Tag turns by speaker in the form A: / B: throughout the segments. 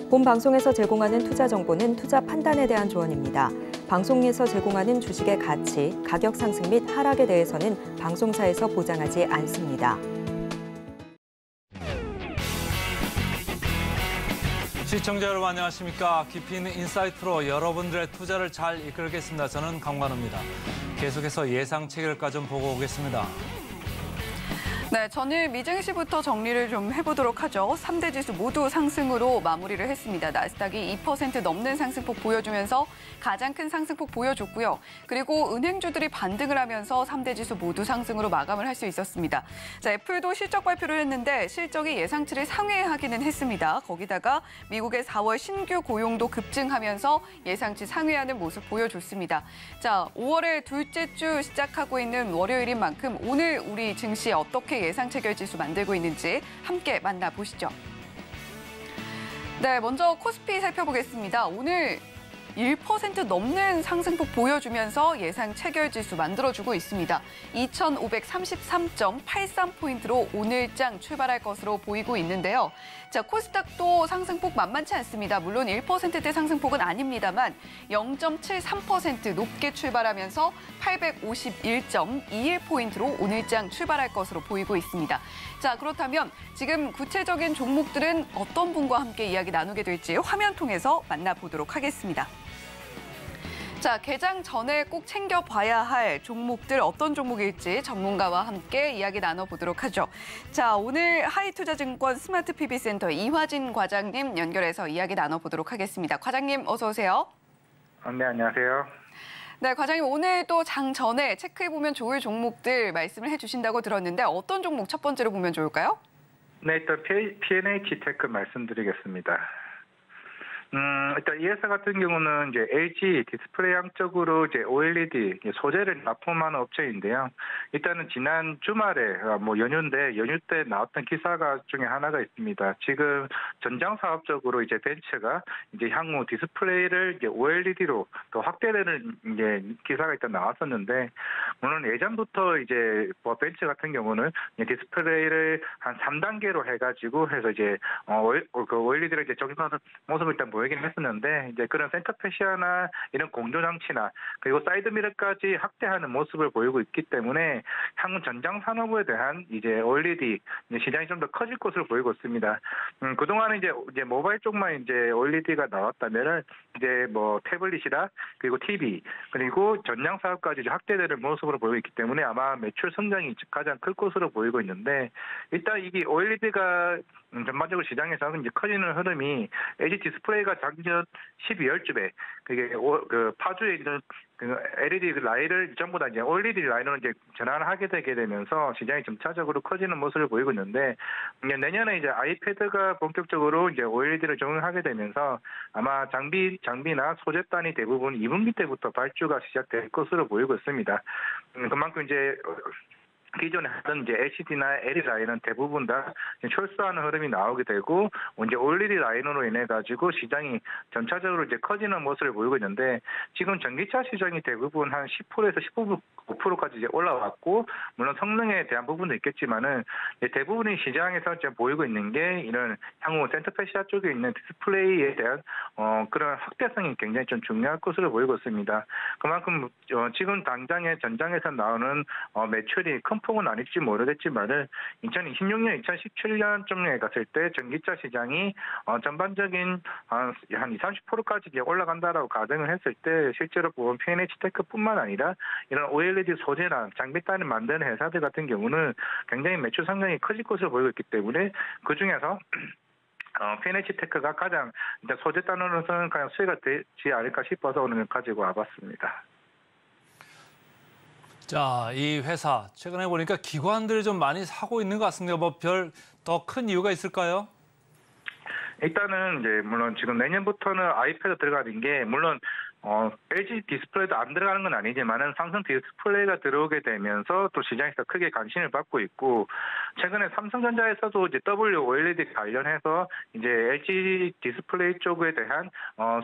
A: 본 방송에서 제공하는 투자 정보는 투자 판단에 대한 조언입니다. 방송에서 제공하는 주식의 가치, 가격 상승 및 하락에 대해서는 방송사에서 보장하지 않습니다.
B: 시청자 여러분 안녕하십니까. 깊이 있는 인사이트로 여러분들의 투자를 잘 이끌겠습니다. 저는 강관우입니다. 계속해서 예상 체결가 좀 보고 오겠습니다.
C: 네, 전일 미증시부터 정리를 좀 해보도록 하죠. 3대 지수 모두 상승으로 마무리를 했습니다. 나스닥이 2% 넘는 상승폭 보여주면서 가장 큰 상승폭 보여줬고요. 그리고 은행주들이 반등을 하면서 3대 지수 모두 상승으로 마감을 할 수 있었습니다. 자, 애플도 실적 발표를 했는데 실적이 예상치를 상회하기는 했습니다. 거기다가 미국의 4월 신규 고용도 급증하면서 예상치 상회하는 모습 보여줬습니다. 자, 5월의 둘째 주 시작하고 있는 월요일인 만큼 오늘 우리 증시 어떻게 예상 체결 지수 만들고 있는지 함께 만나보시죠. 네, 먼저 코스피 살펴보겠습니다. 오늘 1% 넘는 상승폭 보여주면서 예상 체결 지수 만들어주고 있습니다. 2,533.83포인트로 오늘장 출발할 것으로 보이고 있는데요. 자, 코스닥도 상승폭 만만치 않습니다. 물론 1%대 상승폭은 아닙니다만 0.73% 높게 출발하면서 851.21포인트로 오늘장 출발할 것으로 보이고 있습니다. 자, 그렇다면 지금 구체적인 종목들은 어떤 분과 함께 이야기 나누게 될지 화면 통해서 만나보도록 하겠습니다. 자, 개장 전에 꼭 챙겨봐야 할 종목들 어떤 종목일지 전문가와 함께 이야기 나눠보도록 하죠. 자, 오늘 하이투자증권 스마트PB센터 이화진 과장님 연결해서 이야기 나눠보도록 하겠습니다. 과장님 어서 오세요.
D: 네, 안녕하세요.
C: 네, 과장님 오늘 또 장 전에 체크해보면 좋을 종목들 말씀을 해주신다고 들었는데 어떤 종목 첫 번째로 보면 좋을까요?
D: 네, 일단 P&H 테크 말씀드리겠습니다. 일단 이 회사 같은 경우는 이제 LG 디스플레이 양적으로 이제 OLED 소재를 납품하는 업체인데요. 일단은 지난 주말에 연휴인데 연휴 때 나왔던 기사가 중에 하나가 있습니다. 지금 전장 사업적으로 이제 벤처가 이제 향후 디스플레이를 이제 OLED로 더 확대되는 이제 기사가 일단 나왔었는데, 물론 예전부터 이제 벤처 같은 경우는 디스플레이를 한 3단계로 해가지고 해서 이제 그 OLED를 이제 적용하는 모습을 일단 보이긴 했었는데, 이제 그런 센터페시아나 이런 공조 장치나 그리고 사이드 미러까지 확대하는 모습을 보이고 있기 때문에 향후 전장 산업에 대한 이제 OLED 시장이 좀 더 커질 것으로 보이고 있습니다. 그동안은 이제 모바일 쪽만 이제 OLED가 나왔다면은 이제 뭐 태블릿이나 그리고 TV 그리고 전장 사업까지 이제 확대되는 모습으로 보이고 있기 때문에 아마 매출 성장이 가장 클 것으로 보이고 있는데, 일단 이게 OLED가 전반적으로 시장에서 이제 커지는 흐름이 LG 디스플레이가 작년 12월쯤에 그게 그 파주에 있는 그 LED 라인을 전부 다 이제 OLED 라인으로 이제 전환을 하게 되게 되면서 시장이 점차적으로 커지는 모습을 보이고 있는데, 내년에 이제 아이패드가 본격적으로 이제 OLED를 적용하게 되면서 아마 장비나 소재단이 대부분 2분기 때부터 발주가 시작될 것으로 보이고 있습니다. 그만큼 이제 기존에 하던 이제 LCD나 LED 라인은 대부분 다 철수하는 흐름이 나오게 되고, 이제 OLED 라인으로 인해 가지고 시장이 점차적으로 이제 커지는 모습을 보이고 있는데, 지금 전기차 시장이 대부분 한 10%에서 15%까지 이제 올라왔고, 물론 성능에 대한 부분도 있겠지만은 대부분의 시장에서 이제 보이고 있는 게 이런 향후 센터페시아 쪽에 있는 디스플레이에 대한 그런 확대성이 굉장히 좀 중요할 것으로 보이고 있습니다. 그만큼 지금 당장의 전장에서 나오는 매출이 큰 폭은 아닐지 모르겠지만은 2026년, 2017년쯤에 갔을 때 전기차 시장이 전반적인 한 20, 30%까지 올라간다라고 가정을 했을 때, 실제로 보면 P&H 테크뿐만 아니라 이런 OLED 소재나 장비단을 만드는 회사들 같은 경우는 굉장히 매출 성장이 커질 것으로 보이고 있기 때문에 그 중에서 P&H 테크가 가장 소재단으로서는 가장 수혜가 되지 않을까 싶어서 오늘 가지고 와봤습니다.
B: 자, 이 회사 최근에 보니까 기관들이 좀 많이 사고 있는 것 같습니다. 뭐 별 더 큰 이유가 있을까요?
D: 일단은 이제 물론 지금 내년부터는 아이패드 들어가는 게 물론 LG 디스플레이도 안 들어가는 건 아니지만은 삼성 디스플레이가 들어오게 되면서 또 시장에서 크게 관심을 받고 있고, 최근에 삼성전자에서도 이제 WOLED 관련해서 이제 LG 디스플레이 쪽에 대한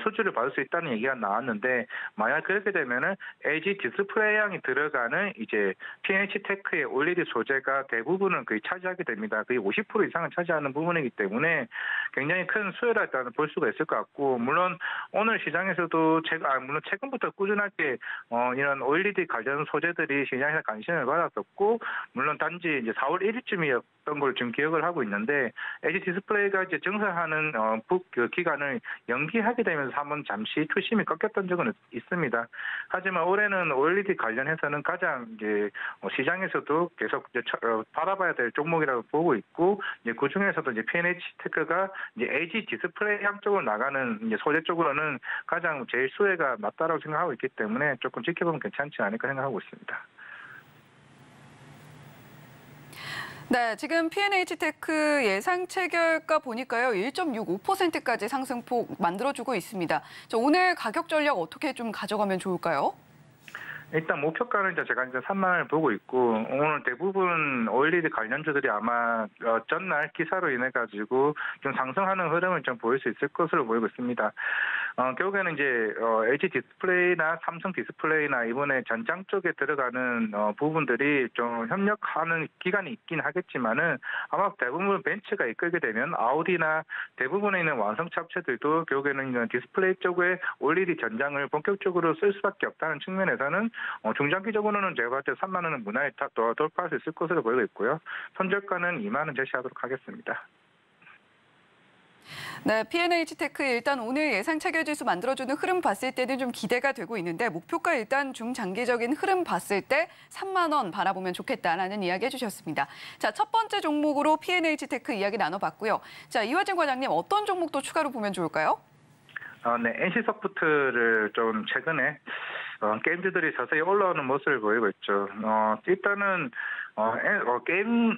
D: 수주를 받을 수 있다는 얘기가 나왔는데, 만약 그렇게 되면은 LG 디스플레이양이 들어가는 이제 P&H 테크의 OLED 소재가 대부분은 거의 차지하게 됩니다. 거의 50% 이상을 차지하는 부분이기 때문에 굉장히 큰 수혜라 일단 볼 수가 있을 것 같고, 물론 오늘 시장에서도 물론 최근부터 꾸준하게 이런 OLED 관련 소재들이 시장에서 관심을 받았었고, 물론 단지 이제 4월 1일쯤이었던 걸 지금 기억을 하고 있는데, LG 디스플레이가 이제 증설하는 그 기간을 연기하게 되면서 한번 잠시 투심이 꺾였던 적은 있습니다. 하지만 올해는 OLED 관련해서는 가장 이제 시장에서도 계속 이제 바라봐야 될 종목이라고 보고 있고, 이제 그 중에서도 이제 P&H 테크가 이제 LG 디스플레이 향 쪽으로 나가는 이제 소재 쪽으로는 가장 제일 수혜가 낮다라고 생각하고 있기 때문에 조금 지켜보면 괜찮지 않을까 생각하고 있습니다.
C: 네, 지금 P&H 테크 예상 체결가 보니까요, 1.65%까지 상승폭 만들어주고 있습니다. 오늘 가격 전략 어떻게 좀 가져가면 좋을까요?
D: 일단 목표가는 이제 제가 이제 3만 원을 보고 있고, 오늘 대부분 OLED 관련주들이 아마 전날 기사로 인해 가지고 좀 상승하는 흐름을 좀 보일 수 있을 것으로 보이고 있습니다. 결국에는 이제 LG 디스플레이나 삼성 디스플레이나 이번에 전장 쪽에 들어가는 부분들이 좀 협력하는 기간이 있긴 하겠지만은, 아마 대부분 벤츠가 이끌게 되면 아우디나 대부분에 있는 완성차 업체들도 결국에는 디스플레이 쪽에 OLED 전장을 본격적으로 쓸 수밖에 없다는 측면에서는 중장기적으로는 제가 봤을 때 3만 원은 무난히 돌파할 수 있을 것으로 보이고 있고요. 손절가는 2만 원 제시하도록 하겠습니다.
C: 네, P&H 테크 일단 오늘 예상 체결 지수 만들어주는 흐름 봤을 때는 좀 기대가 되고 있는데, 목표가 일단 중장기적인 흐름 봤을 때 3만 원 바라보면 좋겠다라는 이야기 해주셨습니다. 자, 첫 번째 종목으로 P&H 테크 이야기 나눠봤고요. 자, 이화진 과장님, 어떤 종목도 추가로 보면 좋을까요?
D: 네, NC소프트를 좀 최근에 게임주들이 서서히 올라오는 모습을 보이고 있죠. 일단은 게임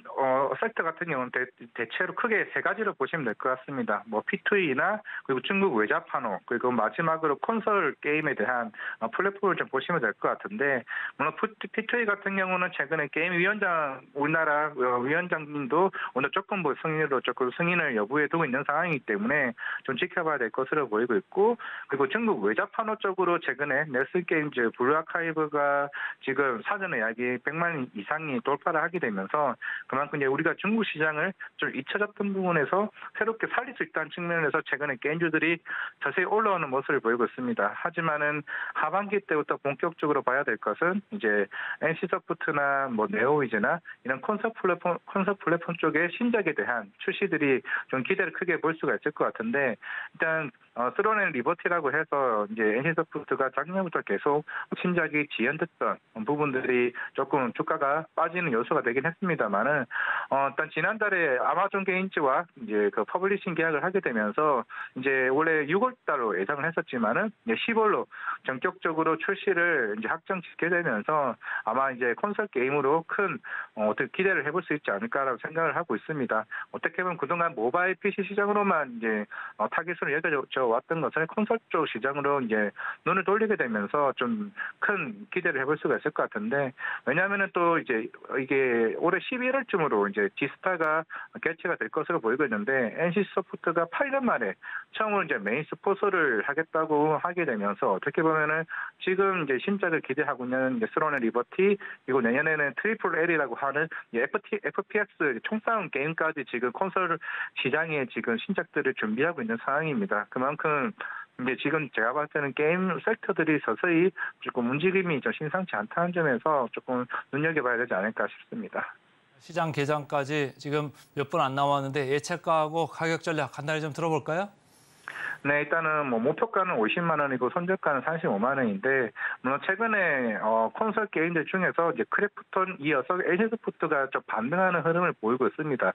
D: 섹터 같은 경우는 대체로 크게 세 가지로 보시면 될 것 같습니다. 뭐 P2E나 그리고 중국 외자 판호, 그리고 마지막으로 콘솔 게임에 대한 플랫폼을 좀 보시면 될 것 같은데, 물론 P2E 같은 경우는 최근에 게임 위원장, 우리나라 위원장님도 오늘 조금 승인을 여부에 두고 있는 상황이기 때문에 좀 지켜봐야 될 것으로 보이고 있고, 그리고 중국 외자 판호 쪽으로 최근에 넬슨 게임즈 블루 아카이브가 지금 사전 예약이 100만 이상이 돌파를 하게 되면서, 그만큼 이제 우리가 중국 시장을 좀 잊혀졌던 부분에서 새롭게 살릴 수 있다는 측면에서 최근에 게임주들이 자세히 올라오는 모습을 보이고 있습니다. 하지만은 하반기 때부터 본격적으로 봐야 될 것은 이제 NC소프트나 뭐 네오위즈나 이런 콘솔 플랫폼 쪽의 신작에 대한 출시들이 좀 기대를 크게 볼 수가 있을 것 같은데, 일단 스론앤 리버티라고 해서 이제 NC소프트가 작년부터 계속 신작이 지연됐던 부분들이 조금 주가가 빠지는 요소가 되긴 했습니다만은, 일단 지난달에 아마존 게임즈와 이제 그 퍼블리싱 계약을 하게 되면서 이제 원래 6월달로 예상을 했었지만은 이제 10월로 전격적으로 출시를 이제 확정 짓게 되면서 아마 이제 콘솔 게임으로 큰 어떻게 기대를 해볼 수 있지 않을까라고 생각을 하고 있습니다. 어떻게 보면 그동안 모바일 PC 시장으로만 이제 타깃으로 여겨져 왔던 것을 콘솔 쪽 시장으로 이제 눈을 돌리게 되면서 좀 큰 기대를 해볼 수가 있을 것 같은데, 왜냐하면은 또 이제 이게 올해 11월쯤으로 이제 지스타가 개최가 될 것으로 보이고 있는데, NC소프트가 8년 만에 처음으로 이제 메인 스포츠를 하겠다고 하게 되면서 어떻게 보면은 지금 이제 신작을 기대하고 있는 이제 스론앤 리버티, 그리고 내년에는 트리플 L이라고 하는 FPS 총싸움 게임까지 지금 콘솔 시장에 지금 신작들을 준비하고 있는 상황입니다. 그만큼 이제 지금 제가 봤을 때는 게임 섹터들이 서서히 조금 움직임이 좀 심상치 않다는 점에서 조금 눈여겨봐야 되지 않을까 싶습니다.
B: 시장 개장까지 지금 몇 분 안 남았는데 예측가하고 가격 전략 간단히 좀 들어볼까요?
D: 네, 일단은 뭐 목표가는 50만 원이고 손절가는 35만 원인데, 물론 최근에 콘솔 게임들 중에서 이제 크래프톤 이어서 NC소프트가 좀 반등하는 흐름을 보이고 있습니다.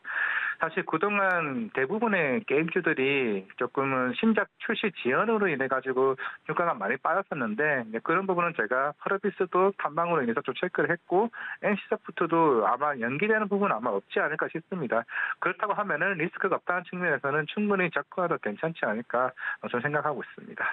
D: 사실 그동안 대부분의 게임주들이 조금은 신작 출시 지연으로 인해 가지고 주가가 많이 빠졌었는데, 그런 부분은 제가 펄어비스도 탐방으로 인해서 좀 체크를 했고, NC소프트도 아마 연기되는 부분은 아마 없지 않을까 싶습니다. 그렇다고 하면은 리스크가 없다는 측면에서는 충분히 접근해도 괜찮지 않을까 저는 생각하고 있습니다.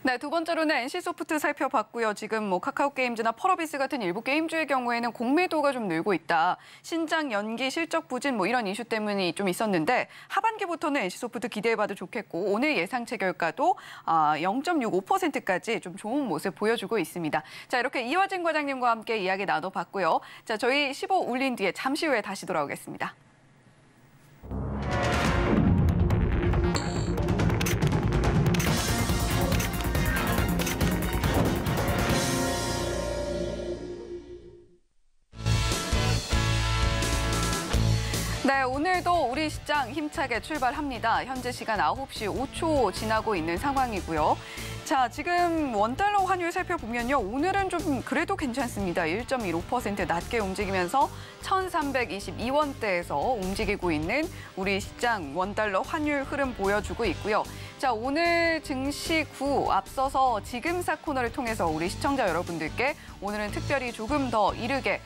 C: 네, 두 번째로는 NC소프트 살펴봤고요. 지금 뭐 카카오게임즈나 펄어비스 같은 일부 게임주의 경우에는 공매도가 좀 늘고 있다. 신작 연기, 실적 부진 뭐 이런 이슈 때문이 좀 있었는데, 하반기부터는 NC소프트 기대해봐도 좋겠고, 오늘 예상 체결가도 0.65%까지 좀 좋은 모습 보여주고 있습니다. 자, 이렇게 이화진 과장님과 함께 이야기 나눠봤고요. 자, 저희 15 울린 뒤에 잠시 후에 다시 돌아오겠습니다. 오늘도 우리 시장 힘차게 출발합니다. 현재 시간 9시 5초 지나고 있는 상황이고요. 자, 지금 원달러 환율 살펴보면요. 오늘은 좀 그래도 괜찮습니다. 1.15% 낮게 움직이면서 1,322원대에서 움직이고 있는 우리 시장 원달러 환율 흐름 보여주고 있고요. 자, 오늘 증시 구 앞서서 지금사 코너를 통해서 우리 시청자 여러분들께 오늘은 특별히 조금 더 이르게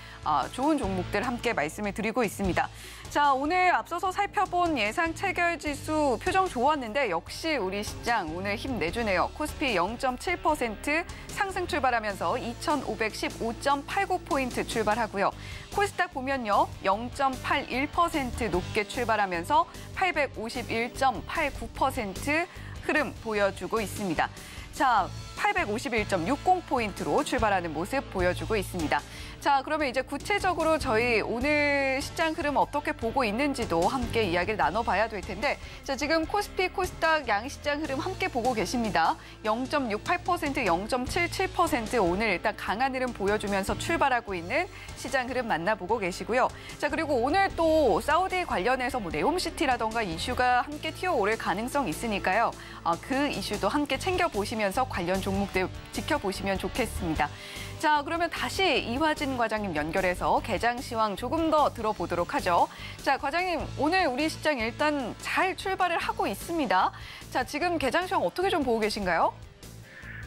C: 좋은 종목들 함께 말씀을 드리고 있습니다. 자, 오늘 앞서서 살펴본 예상 체결 지수 표정 좋았는데 역시 우리 시장 오늘 힘내주네요. 코스피 0.7% 상승 출발하면서 2,515.89포인트 출발하고요. 코스닥 보면요. 0.81% 높게 출발하면서 851.89% 흐름 보여주고 있습니다. 자, 851.60포인트로 출발하는 모습 보여주고 있습니다. 자, 그러면 이제 구체적으로 저희 오늘 시장 흐름 어떻게 보고 있는지도 함께 이야기를 나눠봐야 될 텐데, 자, 지금 코스피, 코스닥 양시장 흐름 함께 보고 계십니다. 0.68%, 0.77% 오늘 일단 강한 흐름 보여주면서 출발하고 있는 시장 흐름 만나보고 계시고요. 자, 그리고 오늘 또 사우디 관련해서 뭐 네옴시티라던가 이슈가 함께 튀어오를 가능성 있으니까요. 그 이슈도 함께 챙겨보시면서 관련 종목들 지켜보시면 좋겠습니다. 자, 그러면 다시 이화진 과장님 연결해서 개장 시황 조금 더 들어보도록 하죠. 자, 과장님, 오늘 우리 시장 일단 잘 출발을 하고 있습니다. 자, 지금 개장 시황 어떻게 좀 보고 계신가요?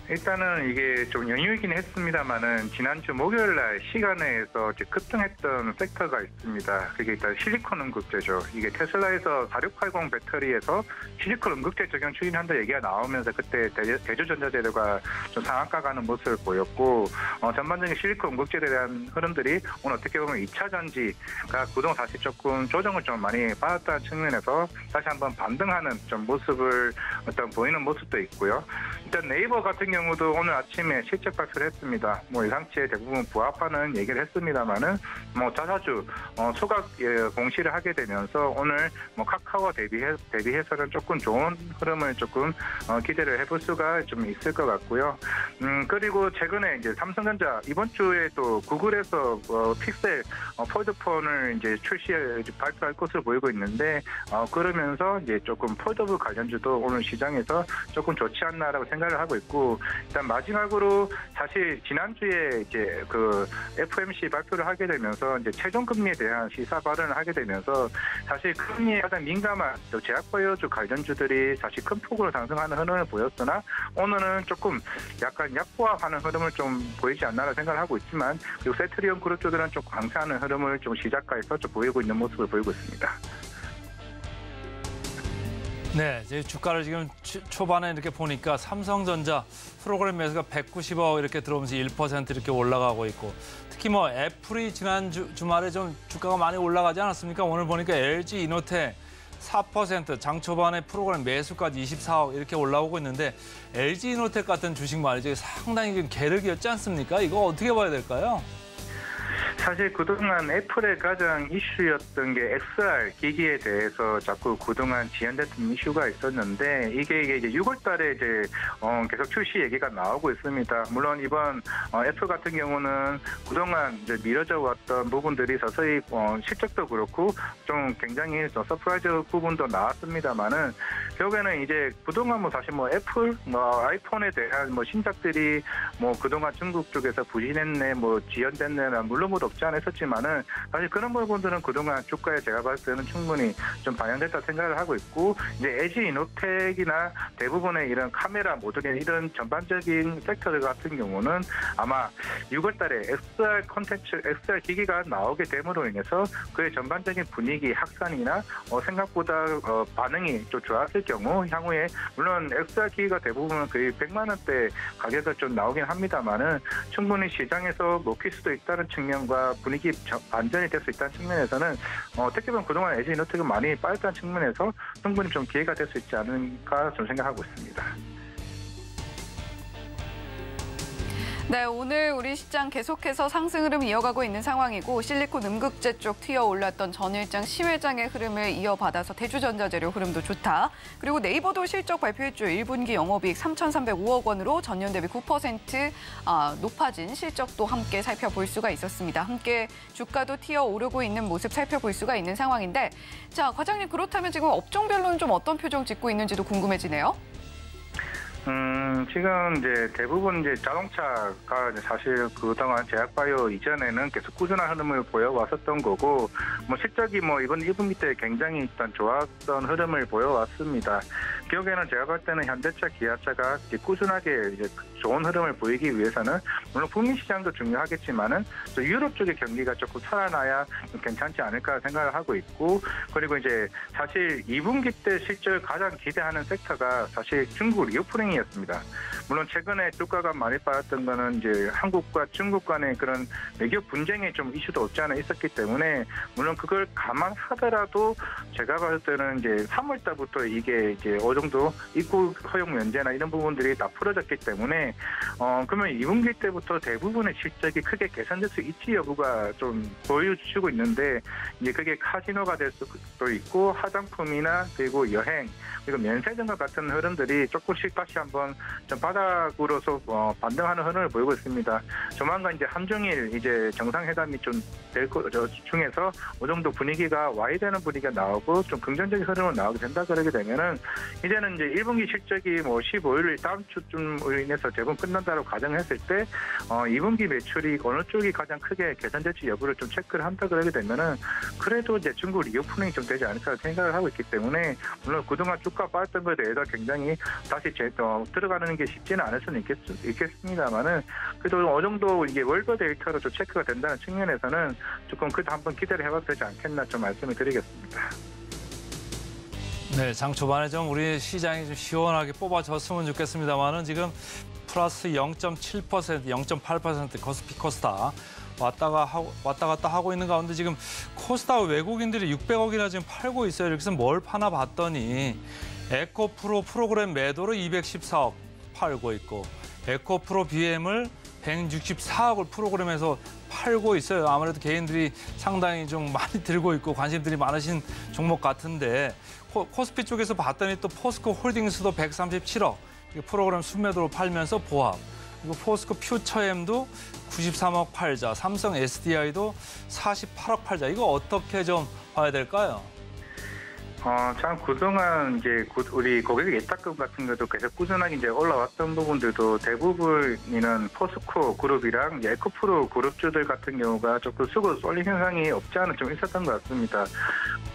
D: 일단은 이게 좀 연휴이긴 했습니다만은 지난주 목요일 날 시간에서 이제 급등했던 섹터가 있습니다. 그게 일단 실리콘 응급제죠. 이게 테슬라에서 4680 배터리에서 실리콘 응급제 적용 추진한다 얘기가 나오면서 그때 대주전자재료가 좀 상한가 가는 모습을 보였고, 전반적인 실리콘 응급제에 대한 흐름들이 오늘 어떻게 보면 2차 전지가 그동안 다시 조금 조정을 좀 많이 받았다는 측면에서 다시 한번 반등하는 좀 모습을 보이는 모습도 있고요. 일단 네이버 같은 경우도 오늘 아침에 실적 발표를 했습니다. 뭐 예상치에 대부분 부합하는 얘기를 했습니다만은 뭐 자사주 소각 공시를 하게 되면서 오늘 뭐 카카오 대비해서는 조금 좋은 흐름을 조금 기대를 해볼 수가 좀 있을 것 같고요. 그리고 최근에 이제 삼성전자 이번 주에 또 구글에서 픽셀 폴드폰을 이제 발표할 것으로 보이고 있는데 그러면서 이제 조금 폴더블 관련주도 오늘 시장에서 조금 좋지 않나라고 생각을 하고 있고, 일단 마지막으로 사실 지난주에 이제 그 FOMC 발표를 하게 되면서 이제 최종 금리에 대한 시사 발언을 하게 되면서 사실 금리에 가장 민감한 제약바이오주 관련주들이 사실 큰 폭으로 상승하는 흐름을 보였으나 오늘은 조금 약간 약보합하는 흐름을 좀 보이지 않나라고 생각을 하고 있지만, 그리고 세트리온 그룹주들은 좀 강세하는 흐름을 좀 시작가에서 좀 보이고 있는 모습을 보이고 있습니다.
B: 네, 이제 주가를 지금 초반에 이렇게 보니까 삼성전자 프로그램 매수가 190억 이렇게 들어오면서 1% 이렇게 올라가고 있고, 특히 뭐 애플이 지난 주말에 좀 주가가 많이 올라가지 않았습니까? 오늘 보니까 LG 이노텍 4%, 장 초반에 프로그램 매수까지 24억 이렇게 올라오고 있는데, LG 이노텍 같은 주식 말이죠. 상당히 좀 계륵이었지 않습니까? 이거 어떻게 봐야 될까요?
D: 사실 그동안 애플의 가장 이슈였던 게 XR 기기에 대해서 자꾸 그동안 지연됐던 이슈가 있었는데, 이게 이제 6월 달에 이제 계속 출시 얘기가 나오고 있습니다. 물론 이번 애플 같은 경우는 그동안 이제 미뤄져 왔던 부분들이 서서히 실적도 그렇고 좀 굉장히 서프라이즈 부분도 나왔습니다만은, 결국에는 이제 그동안 뭐 사실 뭐 애플 아이폰에 대한 뭐 신작들이 뭐 그동안 중국 쪽에서 부진했네, 뭐 지연됐네, 물론 뭐 없지 않았었지만은 사실 그런 부분들은 그동안 주가에 제가 봤을 때는 충분히 좀 반영됐다 생각을 하고 있고, 이제 LG 이노텍이나 대부분의 이런 카메라 모듈 이런 전반적인 섹터들 같은 경우는 아마 6월 달에 XR 콘텐츠, XR 기기가 나오게 됨으로 인해서 그의 전반적인 분위기 확산이나 생각보다 반응이 좀 좋았을 경우 향후에 물론 XR 기기가 대부분 거의 100만 원대 가격을 좀 나오긴 합니다만은 충분히 시장에서 먹힐 수도 있다는 측면과 분위기 반전이 될 수 있다는 측면에서는 어떻게 보면 그동안 LG 이노텍은 많이 빠졌다는 측면에서 충분히 좀 기회가 될 수 있지 않을까 좀 생각하고 있습니다.
C: 네, 오늘 우리 시장 계속해서 상승 흐름 이어가고 있는 상황이고 실리콘 음극재 쪽 튀어 올랐던 전일장 시회장의 흐름을 이어받아서 대주전자재료 흐름도 좋다. 그리고 네이버도 실적 발표했죠. 1분기 영업이익 3,305억 원으로 전년 대비 9% 높아진 실적도 함께 살펴볼 수가 있었습니다. 함께 주가도 튀어 오르고 있는 모습 살펴볼 수가 있는 상황인데, 자, 과장님 그렇다면 지금 업종별로는 좀 어떤 표정 짓고 있는지도 궁금해지네요.
D: 지금 이제 대부분 이제 자동차가 이제 사실 그동안 제약바이오 이전에는 계속 꾸준한 흐름을 보여왔었던 거고, 뭐 실적이 뭐 이번 1분기 때 굉장히 일단 좋았던 흐름을 보여왔습니다. 기억에는 제가 볼 때는 현대차, 기아차가 이제 꾸준하게 이제 좋은 흐름을 보이기 위해서는 물론 북미 시장도 중요하겠지만은 또 유럽 쪽의 경기가 조금 살아나야 괜찮지 않을까 생각을 하고 있고, 그리고 이제 사실 2분기 때 실적을 가장 기대하는 섹터가 사실 중국 리오프닝이었습니다. 물론 최근에 주가가 많이 빠졌던 거는 이제 한국과 중국 간의 그런 외교 분쟁이 좀 이슈도 없지 않아 있었기 때문에, 물론 그걸 감안하더라도 제가 봤을 때는 이제 3월 달부터 이게 이제 어느 정도 입국 허용 면제나 이런 부분들이 다 풀어졌기 때문에 그러면 2분기 때부터 대부분의 실적이 크게 개선될 수 있지 여부가 좀 보여주고 있는데, 이제 그게 카지노가 될 수도 있고 화장품이나 그리고 여행 그리고 면세 등과 같은 흐름들이 조금씩 다시 한번 좀 바닥으로서 반등하는 흐름을 보이고 있습니다. 조만간 이제 한중일 이제 정상회담이 좀 될 중에서 어느 정도 분위기가 와이되는 분위기가 나오고 좀 긍정적인 흐름을 나오게 된다 그러게 되면은, 이제는 이제 1분기 실적이 뭐 15일 다음 주쯤으로 인해서 대부분 끝난다고 가정했을 때 2분기 매출이 어느 쪽이 가장 크게 개선될지 여부를 좀 체크를 한다 그러게 되면은, 그래도 이제 중국 리오프닝이 좀 되지 않을까 생각을 하고 있기 때문에, 물론 그동안 주가 빠졌던 것에 대해서 굉장히 다시 들어가는 게 쉽지는 않을 수는 있겠습니다만은, 그래도 어느 정도 이게 월거 데이터로 좀 체크가 된다는 측면에서는 조금 그래도 한번 기대를 해봐도 되지 않겠나 좀 말씀을 드리겠습니다.
B: 네, 장 초반에 좀 우리 시장이 좀 시원하게 뽑아졌으면 좋겠습니다만은 지금 플러스 0.7%, 0.8% 코스피 코스닥 왔다 갔다 하고 있는 가운데 지금 코스닥 외국인들이 600억이나 지금 팔고 있어요. 이렇게 해서 뭘 파나 봤더니 에코프로 프로그램 매도로 214억 팔고 있고, 에코프로 BM을 164억을 프로그램에서 팔고 있어요. 아무래도 개인들이 상당히 좀 많이 들고 있고 관심들이 많으신 종목 같은데, 코스피 쪽에서 봤더니 또 포스코 홀딩스도 137억 프로그램 순매도로 팔면서 보합, 그리고 포스코 퓨처엠도 93억 팔자, 삼성 SDI도 48억 팔자. 이거 어떻게 좀 봐야 될까요?
D: 참 그동안 이제 우리 고객 예탁금 같은 것도 계속 꾸준하게 이제 올라왔던 부분들도 대부분이는 포스코 그룹이랑 에코프로 그룹주들 같은 경우가 조금 수급 쏠림 현상이 없지 않아 좀 있었던 것 같습니다.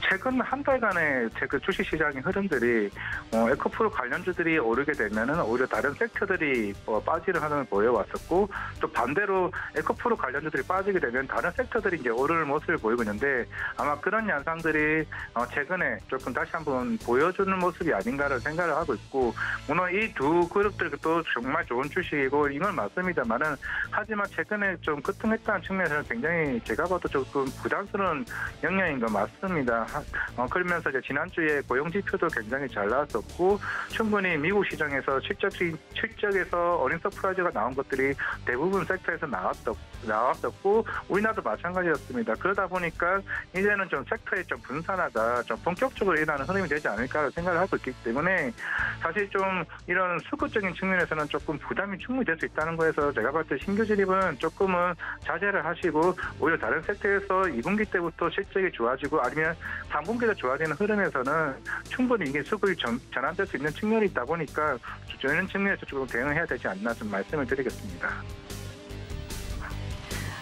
D: 최근 한 달간의 그 주식시장의 흐름들이 에코프로 관련주들이 오르게 되면은 오히려 다른 섹터들이 빠지는 흐름을 보여왔었고, 또 반대로 에코프로 관련주들이 빠지게 되면 다른 섹터들이 이제 오르는 모습을 보이고 있는데, 아마 그런 현상들이 최근에 조금 다시 한번 보여주는 모습이 아닌가를 생각을 하고 있고, 물론 이 두 그룹들도 정말 좋은 주식이고 이건 맞습니다만은, 하지만 최근에 좀 급등했다는 측면에서는 굉장히 제가 봐도 조금 부담스러운 영향인 건 맞습니다. 그러면서 이제 지난주에 고용지표도 굉장히 잘 나왔었고, 충분히 미국 시장에서 실적에서 어닝 서프라이즈가 나온 것들이 대부분 섹터에서 나왔었고, 우리나라도 마찬가지였습니다. 그러다 보니까 이제는 좀 섹터에 좀 분산화가 좀 본격적으로 일어나는 흐름이 되지 않을까 생각을 하고 있기 때문에, 사실 좀 이런 수급적인 측면에서는 조금 부담이 충분히 될 수 있다는 거에서 제가 봤을 때 신규 진입은 조금은 자제를 하시고, 오히려 다른 섹터에서 2분기 때부터 실적이 좋아지고 아니면 3분기가 좋아지는 흐름에서는 충분히 이게 수급이 전환될 수 있는 측면이 있다 보니까 이런 측면에서 조금 대응해야 되지 않나 좀 말씀을 드리겠습니다.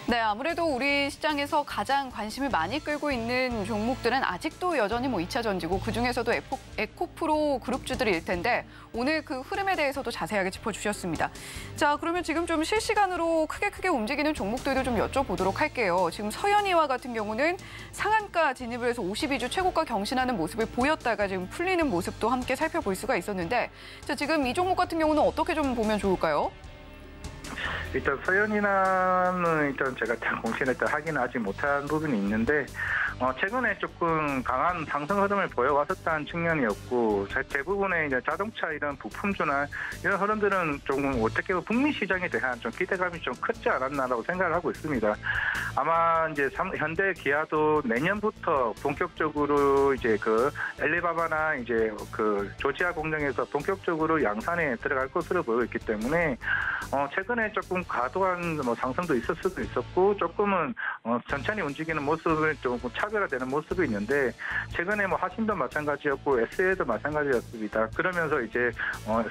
C: 네, 아무래도 우리 시장에서 가장 관심을 많이 끌고 있는 종목들은 아직도 여전히 2차 전지고, 그중에서도 에코프로 그룹주들일 텐데 오늘 그 흐름에 대해서도 자세하게 짚어주셨습니다. 자, 그러면 지금 좀 실시간으로 크게 움직이는 종목들도 좀 여쭤보도록 할게요. 지금 서현이와 같은 경우는 상한가 진입을 해서 52주 최고가 경신하는 모습을 보였다가 지금 풀리는 모습도 함께 살펴볼 수가 있었는데, 자, 지금 이 종목 같은 경우는 어떻게 좀 보면 좋을까요?
D: 일단 서현이나는 일단 제가 공신을 확인하지 못한 부분이 있는데, 최근에 조금 강한 상승 흐름을 보여왔었다는 측면이었고, 대부분의 이제 자동차 이런 부품주나 이런 흐름들은 조금 어떻게 보면 북미 시장에 대한 좀 기대감이 좀 크지 않았나라고 생각을 하고 있습니다. 아마 이제 현대 기아도 내년부터 본격적으로 이제 그 엘리바바나 이제 그 조지아 공장에서 본격적으로 양산에 들어갈 것으로 보이고 있기 때문에 최근에 조금 과도한 상승도 있을 수도 있었고 조금은 천천히 움직이는 모습을 조금 차별화되는 모습이 있는데 최근에 하신도 마찬가지였고 SA도 마찬가지였습니다. 그러면서 이제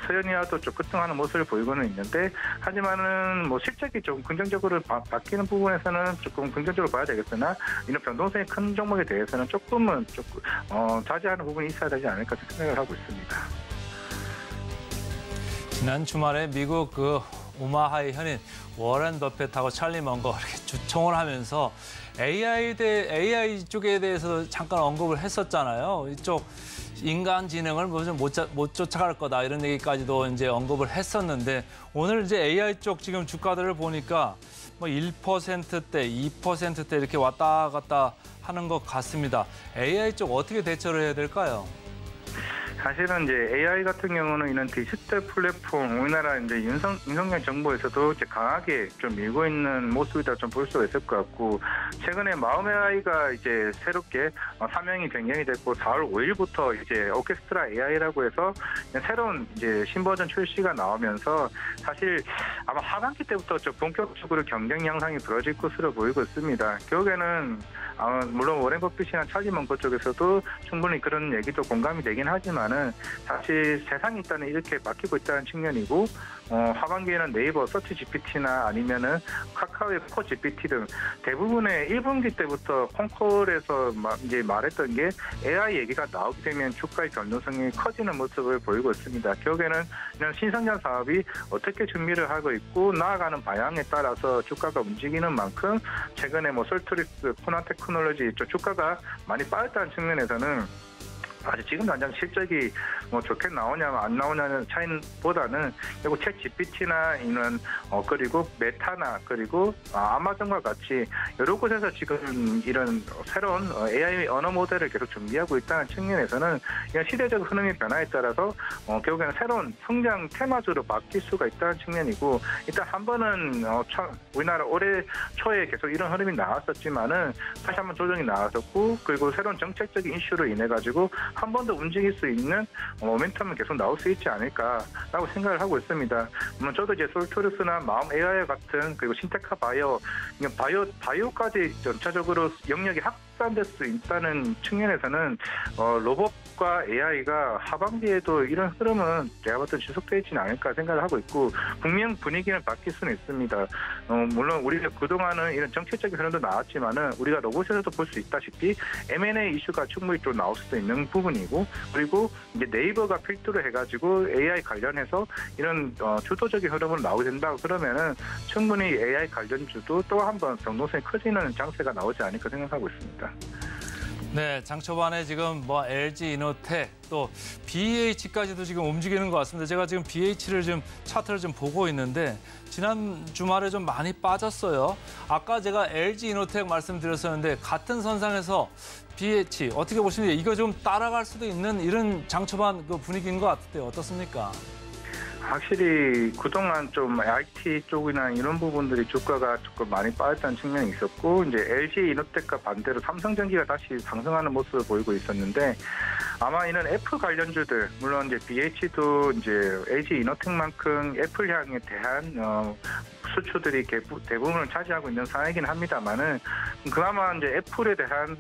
D: 서현이와도 좀 급등하는 모습을 보이고는 있는데 하지만은 실적이 좀 긍정적으로 바뀌는 부분에서는 조금 긍정적으로 봐야 되겠으나 이런 변동성이 큰 종목에 대해서는 조금 자제하는 부분이 있어야 되지 않을까 생각을 하고 있습니다.
B: 지난 주말에 미국 그 오마하의 현인 워렌 버핏하고 찰리 먼거 이렇게 주총을 하면서 AI 쪽에 대해서 잠깐 언급을 했었잖아요. 이쪽 인간지능을 못 쫓아갈 거다 이런 얘기까지도 이제 언급을 했었는데 오늘 이제 AI 쪽 지금 주가들을 보니까 1%대, 2%대 이렇게 왔다 갔다 하는 것 같습니다. AI 쪽 어떻게 대처를 해야 될까요?
D: 사실은 이제 AI 같은 경우는 이런 디지털 플랫폼, 우리나라 이제 윤석열 정부에서도 이제 강하게 좀 밀고 있는 모습이다 좀 볼 수가 있을 것 같고, 최근에 마음 AI가 이제 새롭게 사명이 변경이 됐고, 4월 5일부터 이제 오케스트라 AI라고 해서 새로운 이제 신버전 출시가 나오면서 사실 아마 하반기 때부터 좀 본격적으로 경쟁 양상이 벌어질 것으로 보이고 있습니다. 결국에는 물론 워렌 버핏이나 찰리 먼거 쪽에서도 충분히 그런 얘기도 공감이 되긴 하지만은 사실 세상이 일단은 이렇게 바뀌고 있다는 측면이고 하반기에는 네이버 서치 GPT나 아니면은 카카오의 코 GPT 등 대부분의 1분기 때부터 콩콜에서 이제 말했던 게 AI 얘기가 나오게 되면 주가의 변동성이 커지는 모습을 보이고 있습니다. 결국에는 이런 신성장 사업이 어떻게 준비를 하고 있고 나아가는 방향에 따라서 주가가 움직이는 만큼 최근에 솔트리스, 코나 테크놀로지 주가가 많이 빠졌다는 측면에서는 아직 지금 당장 실적이 좋게 나오냐 안 나오냐는 차이보다는 결국 챗 GPT나 이런 그리고 메타나 그리고 아마존과 같이 여러 곳에서 지금 이런 새로운 AI 언어 모델을 계속 준비하고 있다는 측면에서는 이런 시대적 흐름의 변화에 따라서 결국에는 새로운 성장 테마주로 바뀔 수가 있다는 측면이고, 일단 한 번은 우리나라 올해 초에 계속 이런 흐름이 나왔었지만은 다시 한번 조정이 나왔었고, 그리고 새로운 정책적인 이슈로 인해 가지고 한 번 더 움직일 수 있는 모멘텀은 계속 나올 수 있지 않을까라고 생각을 하고 있습니다. 저도 이제 솔토르스나 마음 AI 같은 그리고 신테카 바이오까지 전체적으로 영역이 확산될 수 있다는 측면에서는 로봇과 AI가 하반기에도 이런 흐름은 제가 봤을 때 지속되지는 않을까 생각을 하고 있고, 분명 분위기는 바뀔 수는 있습니다. 물론 우리가 그동안은 이런 정치적인 흐름도 나왔지만은 우리가 로봇에서도 볼 수 있다시피 M&A 이슈가 충분히 좀 나올 수도 있는 부분이고, 그리고 이제 네이버가 필두로 해가지고 AI 관련해서 이런 주도적인 흐름으로 나오게 된다고 그러면은 충분히 AI 관련주도 또 한 번 변동성이 커지는 장세가 나오지 않을까 생각하고 있습니다.
B: 네, 장 초반에 지금 LG 이노텍 또 BH까지도 지금 움직이는 것 같습니다. 제가 지금 BH를 좀 차트를 좀 보고 있는데 지난 주말에 좀 많이 빠졌어요. 아까 제가 LG 이노텍 말씀드렸었는데 같은 선상에서 BH 어떻게 보시는지 이거 좀 따라갈 수도 있는 이런 장 초반 그 분위기인 것 같은데 어떻습니까?
D: 확실히 그동안 좀 IT 쪽이나 이런 부분들이 주가가 조금 많이 빠졌다는 측면이 있었고, 이제 LG 이노텍과 반대로 삼성전기가 다시 상승하는 모습을 보이고 있었는데, 아마 이런 애플 관련주들, 물론 이제 BH도 이제 LG 이노텍만큼 애플향에 대한 수출들이 대부분을 차지하고 있는 상황이긴 합니다만은, 그나마 이제 애플에 대한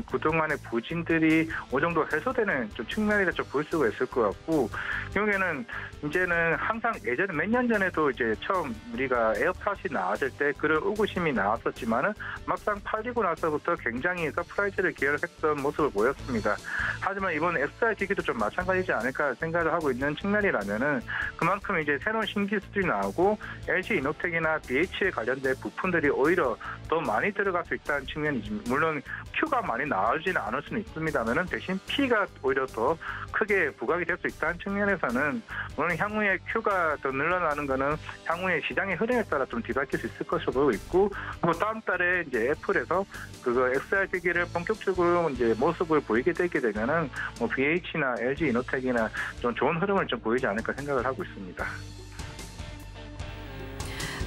D: 그동안의 부진들이 어느 정도 해소되는 좀 측면이라 좀 볼 수가 있을 것 같고, 결국에는 이제는 항상 예전에 몇 년 전에도 이제 처음 우리가 에어팟이 나왔을 때 그런 의구심이 나왔었지만은 막상 팔리고 나서부터 굉장히 서프라이즈를 기여했던 모습을 보였습니다. 하지만 이번 SR 기기도 좀 마찬가지지 않을까 생각을 하고 있는 측면이라면은 그만큼 이제 새로운 신기술이 나오고 LG 이노텍이나 인노텍이나 BH에 관련된 부품들이 오히려 더 많이 들어갈 수 있다는 측면이지. 물론 Q가 많이 나오지는 않을 수는 있습니다만은 대신 P가 오히려 더 크게 부각이 될 수 있다는 측면에서는 물론 향후에 Q가 더 늘어나는 거는 향후에 시장의 흐름에 따라 좀 뒤바뀔 수 있을 것으로 보고 있고, 뭐 다음 달에 이제 애플에서 그거 XR 기기를 본격적으로 이제 모습을 보이게 되게 되면은 뭐 BH나 LG 이노텍이나 좀 좋은 흐름을 좀 보이지 않을까 생각을 하고 있습니다.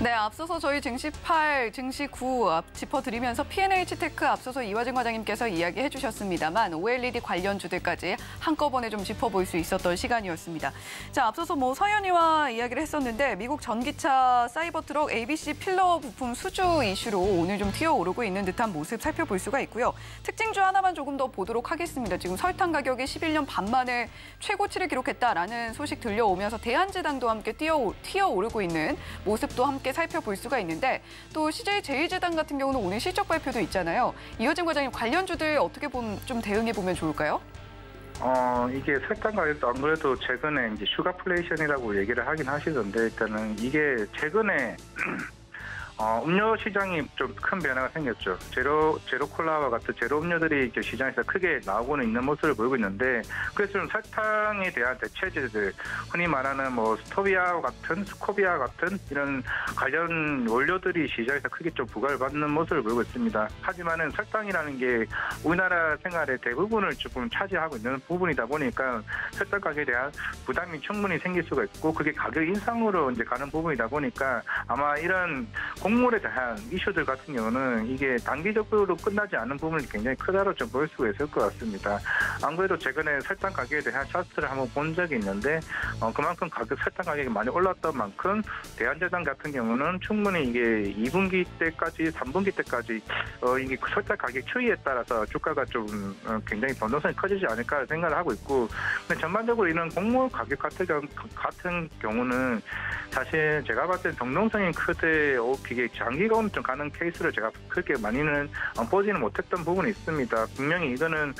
C: 네, 앞서서 저희 증시 8, 증시 9 짚어드리면서 P&H테크 앞서서 이화진 과장님께서 이야기해 주셨습니다만 OLED 관련주들까지 한꺼번에 좀 짚어볼 수 있었던 시간이었습니다. 자, 앞서서 뭐 서현이와 이야기를 했었는데 미국 전기차 사이버트럭 ABC 필러 부품 수주 이슈로 오늘 좀 튀어오르고 있는 듯한 모습 살펴볼 수가 있고요. 특징주 하나만 조금 더 보도록 하겠습니다. 지금 설탕 가격이 11년 반 만에 최고치를 기록했다라는 소식 들려오면서 대한제당도 함께 튀어오르고 있는 모습도 함께 살펴볼 수가 있는데, 또 CJ 제일제당 같은 경우는 오늘 실적 발표도 있잖아요. 이화진 과장님, 관련주들 어떻게 좀 대응해 보면 좋을까요?
D: 이게 설탕 가격도 안 그래도 최근에 이제 슈가플레이션이라고 얘기를 하긴 하시던데, 일단은 이게 최근에 음료 시장이 좀 큰 변화가 생겼죠. 제로 콜라와 같은 제로 음료들이 이제 시장에서 크게 나오고는 있는 모습을 보이고 있는데, 그래서 좀 설탕에 대한 대체제들, 흔히 말하는 뭐 스토비아 같은, 스코비아 같은 이런 관련 원료들이 시장에서 크게 좀 부과를 받는 모습을 보이고 있습니다. 하지만은 설탕이라는 게 우리나라 생활의 대부분을 조금 차지하고 있는 부분이다 보니까 설탕 가격에 대한 부담이 충분히 생길 수가 있고, 그게 가격 인상으로 이제 가는 부분이다 보니까 아마 이런 곡물에 대한 이슈들 같은 경우는 이게 단기적으로 끝나지 않는 부분이 굉장히 크다로 좀 볼 수가 있을 것 같습니다. 안 그래도 최근에 설탕 가격에 대한 차트를 한번 본 적이 있는데, 그만큼 설탕 가격이 많이 올랐던 만큼 대한제당 같은 경우는 충분히 이게 2분기 때까지, 3분기 때까지 이게 설탕 가격 추이에 따라서 주가가 좀 굉장히 변동성이 커지지 않을까 생각을 하고 있고, 근데 전반적으로 이런 곡물 가격 같은 경우는 사실 제가 봤을 때 변동성이 크되 이게 장기간 좀 가는 케이스를 제가 그렇게 많이는 보지는 못했던 부분이 있습니다. 분명히 이거는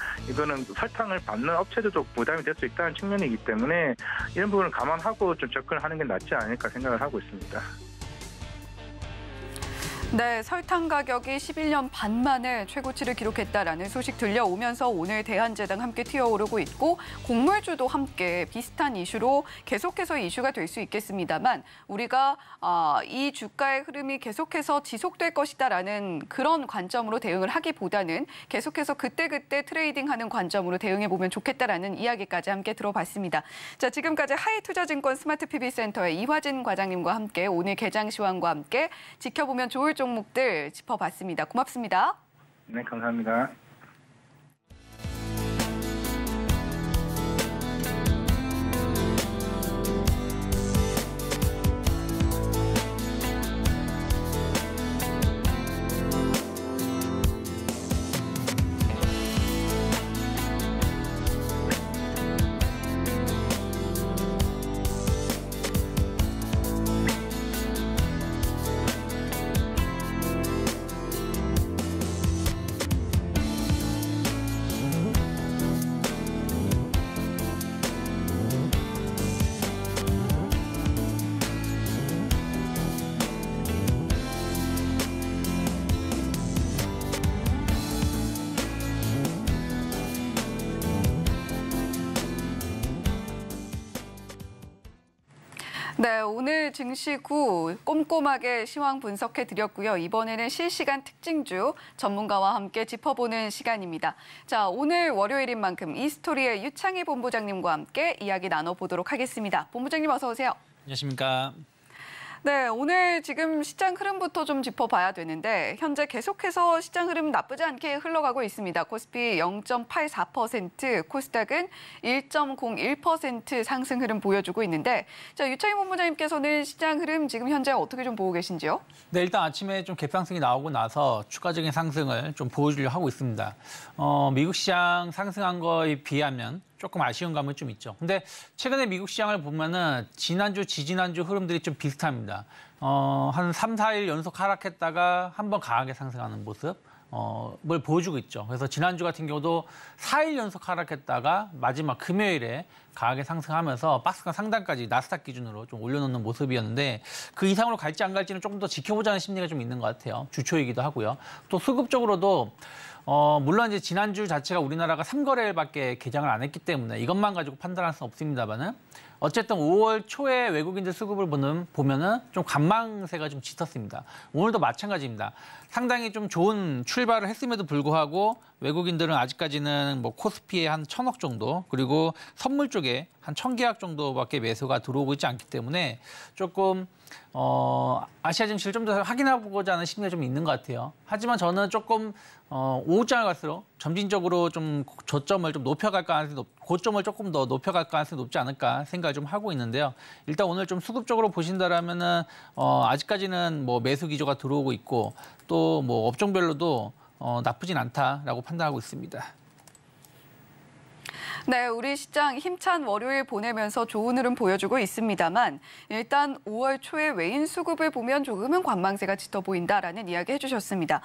D: 설탕을 받는 업체들도 부담이 될 수 있다는 측면이기 때문에 이런 부분을 감안하고 좀 접근을 하는 게 낫지 않을까 생각을 하고 있습니다.
C: 네, 설탕 가격이 11년 반 만에 최고치를 기록했다라는 소식 들려오면서 오늘 대한제당 함께 튀어오르고 있고, 곡물주도 함께 비슷한 이슈로 계속해서 이슈가 될 수 있겠습니다만, 우리가 이 주가의 흐름이 계속해서 지속될 것이다라는 그런 관점으로 대응을 하기보다는 계속해서 그때그때 트레이딩하는 관점으로 대응해 보면 좋겠다라는 이야기까지 함께 들어봤습니다. 자, 지금까지 하이투자증권 스마트 PB센터의 이화진 과장님과 함께 오늘 개장 시황과 함께 지켜보면 좋을 종목들 짚어봤습니다. 고맙습니다.
D: 네, 감사합니다.
C: 네, 오늘 증시 9 꼼꼼하게 시황 분석해 드렸고요. 이번에는 실시간 특징주 전문가와 함께 짚어보는 시간입니다. 자, 오늘 월요일인 만큼 이스토리의 유창희 본부장님과 함께 이야기 나눠보도록 하겠습니다. 본부장님 어서 오세요.
E: 안녕하십니까.
C: 네, 오늘 지금 시장 흐름부터 좀 짚어봐야 되는데, 현재 계속해서 시장 흐름 나쁘지 않게 흘러가고 있습니다. 코스피 0.84%, 코스닥은 1.01% 상승 흐름 보여주고 있는데, 자, 유창희 본부장님께서는 시장 흐름 지금 현재 어떻게 좀 보고 계신지요?
E: 네, 일단 아침에 좀 갭상승이 나오고 나서 추가적인 상승을 좀 보여주려고 하고 있습니다. 미국 시장 상승한 거에 비하면 조금 아쉬운 감은 좀 있죠. 근데 최근에 미국 시장을 보면은 지난주, 지지난주 흐름들이 좀 비슷합니다. 한 3, 4일 연속 하락했다가 한번 강하게 상승하는 모습. 뭘 보여주고 있죠. 그래서 지난주 같은 경우도 4일 연속 하락했다가 마지막 금요일에 강하게 상승하면서 박스권 상단까지 나스닥 기준으로 좀 올려놓는 모습이었는데 그 이상으로 갈지 안 갈지는 조금 더 지켜보자는 심리가 좀 있는 것 같아요. 주초이기도 하고요. 또 수급적으로도 물론 이제 지난주 자체가 우리나라가 3거래일밖에 개장을 안 했기 때문에 이것만 가지고 판단할 수는 없습니다만은 어쨌든 5월 초에 외국인들 수급을 보면은 좀 관망세가 좀 짙었습니다. 오늘도 마찬가지입니다. 상당히 좀 좋은 출발을 했음에도 불구하고 외국인들은 아직까지는 뭐 코스피에 한 1,000억 정도 그리고 선물 쪽에 한 1,000계약 정도밖에 매수가 들어오고 있지 않기 때문에 조금 아시아 증시를 좀 더 확인해보고자 하는 심리가 좀 있는 것 같아요. 하지만 저는 조금 오후장을 갈수록 점진적으로 좀 저점을 좀 높여갈 가능성이 고점을 조금 더 높여갈 가능성이 높지 않을까 생각을 좀 하고 있는데요. 일단 오늘 좀 수급적으로 보신다라면은 아직까지는 뭐 매수 기조가 들어오고 있고 또 뭐 업종별로도 나쁘진 않다라고 판단하고 있습니다.
C: 네, 우리 시장 힘찬 월요일 보내면서 좋은 흐름 보여주고 있습니다만 일단 5월 초에 외인 수급을 보면 조금은 관망세가 짙어 보인다라는 이야기 해주셨습니다.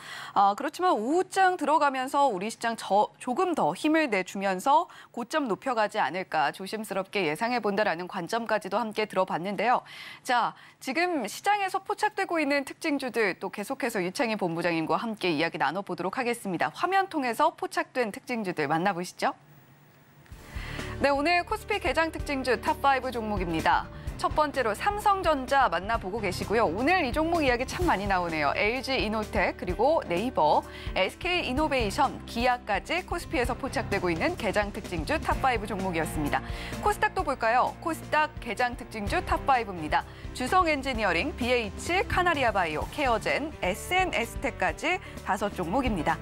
C: 그렇지만 오후장 들어가면서 우리 시장 조금 더 힘을 내주면서 고점 높여가지 않을까 조심스럽게 예상해본다라는 관점까지도 함께 들어봤는데요. 자, 지금 시장에서 포착되고 있는 특징주들 또 계속해서 유창희 본부장님과 함께 이야기 나눠보도록 하겠습니다. 화면 통해서 포착된 특징주들 만나보시죠. 네, 오늘 코스피 개장 특징주 탑5 종목입니다. 첫 번째로 삼성전자 만나보고 계시고요. 오늘 이 종목 이야기 참 많이 나오네요. LG이노텍, 그리고 네이버, SK이노베이션, 기아까지 코스피에서 포착되고 있는 개장 특징주 탑5 종목이었습니다. 코스닥도 볼까요? 코스닥 개장 특징주 탑5입니다. 주성엔지니어링, BH, 카나리아바이오, 케어젠, SNS텍까지 5종목입니다.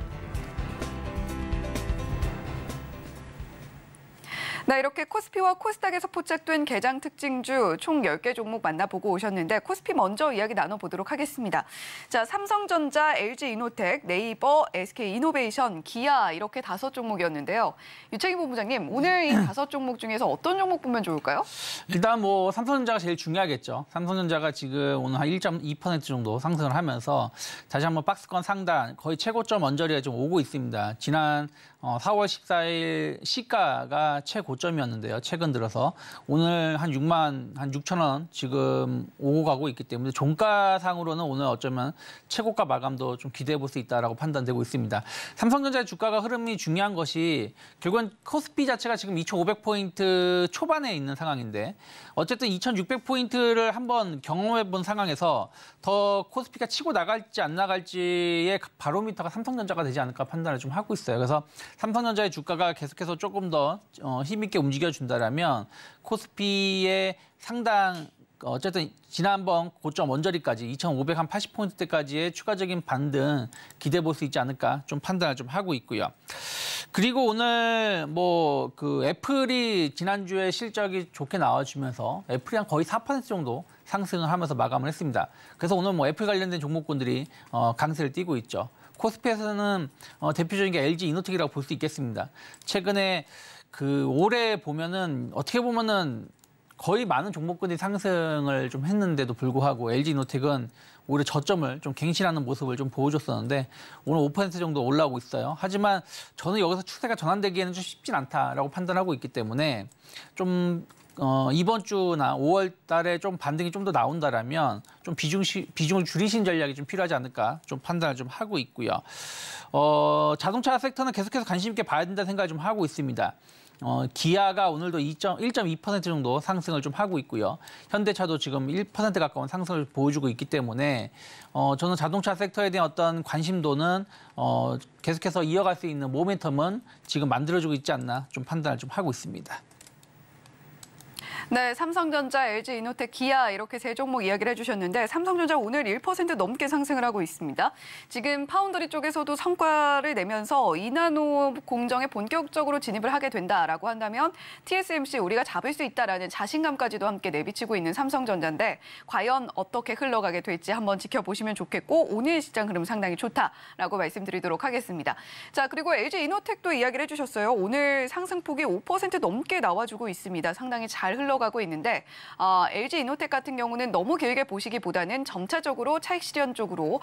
C: 네, 이렇게 코스피와 코스닥에서 포착된 개장 특징주 총 10개 종목 만나보고 오셨는데 코스피 먼저 이야기 나눠보도록 하겠습니다. 자, 삼성전자, LG이노텍, 네이버, SK이노베이션, 기아 이렇게 5종목이었는데요. 유창희 본부장님, 오늘 이 5종목 중에서 어떤 종목 보면 좋을까요?
E: 일단 뭐 삼성전자가 제일 중요하겠죠. 삼성전자가 지금 오늘 한 1.2% 정도 상승을 하면서 다시 한번 박스권 상단 거의 최고점 언저리가 좀 오고 있습니다. 지난 4월 14일 시가가 최고점이었는데요. 최근 들어서 오늘 한 6천 원 지금 오고 가고 있기 때문에 종가상으로는 오늘 어쩌면 최고가 마감도 좀 기대해 볼 수 있다라고 판단되고 있습니다. 삼성전자의 주가가 흐름이 중요한 것이 결국은 코스피 자체가 지금 2,500포인트 초반에 있는 상황인데 어쨌든 2,600포인트를 한번 경험해 본 상황에서 더 코스피가 치고 나갈지 안 나갈지의 바로미터가 삼성전자가 되지 않을까 판단을 좀 하고 있어요. 그래서 삼성전자의 주가가 계속해서 조금 더 힘있게 움직여준다라면 코스피의 상당 어쨌든 지난번 고점 원저리까지 2,580포인트대까지의 추가적인 반등 기대해 볼 수 있지 않을까 좀 판단을 좀 하고 있고요. 그리고 오늘 뭐 그 애플이 지난주에 실적이 좋게 나와주면서 애플이 한 거의 4% 정도 상승을 하면서 마감을 했습니다. 그래서 오늘 뭐 애플 관련된 종목군들이 강세를 띠고 있죠. 코스피에서는 대표적인 게 LG이노텍이라고 볼 수 있겠습니다. 최근에 그 올해 보면은 어떻게 보면은 거의 많은 종목군이 상승을 좀 했는데도 불구하고 LG이노텍은 오히려 저점을 좀 갱신하는 모습을 좀 보여줬었는데 오늘 5% 정도 올라오고 있어요. 하지만 저는 여기서 추세가 전환되기에는 좀 쉽진 않다라고 판단하고 있기 때문에 좀 이번 주나 5월 달에 좀 반등이 좀 더 나온다라면 좀 비중을 줄이신 전략이 좀 필요하지 않을까 좀 판단을 좀 하고 있고요. 자동차 섹터는 계속해서 관심 있게 봐야 된다는 생각을 좀 하고 있습니다. 기아가 오늘도 1.2% 정도 상승을 좀 하고 있고요. 현대차도 지금 1% 가까운 상승을 보여주고 있기 때문에 저는 자동차 섹터에 대한 어떤 관심도는 계속해서 이어갈 수 있는 모멘텀은 지금 만들어지고 있지 않나 좀 판단을 좀 하고 있습니다.
C: 네, 삼성전자, LG이노텍, 기아 이렇게 3종목 이야기를 해주셨는데 삼성전자 오늘 1% 넘게 상승을 하고 있습니다. 지금 파운드리 쪽에서도 성과를 내면서 2나노 공정에 본격적으로 진입을 하게 된다라고 한다면 TSMC 우리가 잡을 수 있다라는 자신감까지도 함께 내비치고 있는 삼성전자인데 과연 어떻게 흘러가게 될지 한번 지켜보시면 좋겠고 오늘 시장 흐름 상당히 좋다라고 말씀드리도록 하겠습니다. 자, 그리고 LG이노텍도 이야기를 해주셨어요. 오늘 상승폭이 5% 넘게 나와주고 있습니다. 상당히 잘 흘러가고 있는데 LG이노텍 같은 경우는 너무 길게 보시기보다는 점차적으로 차익 실현 쪽으로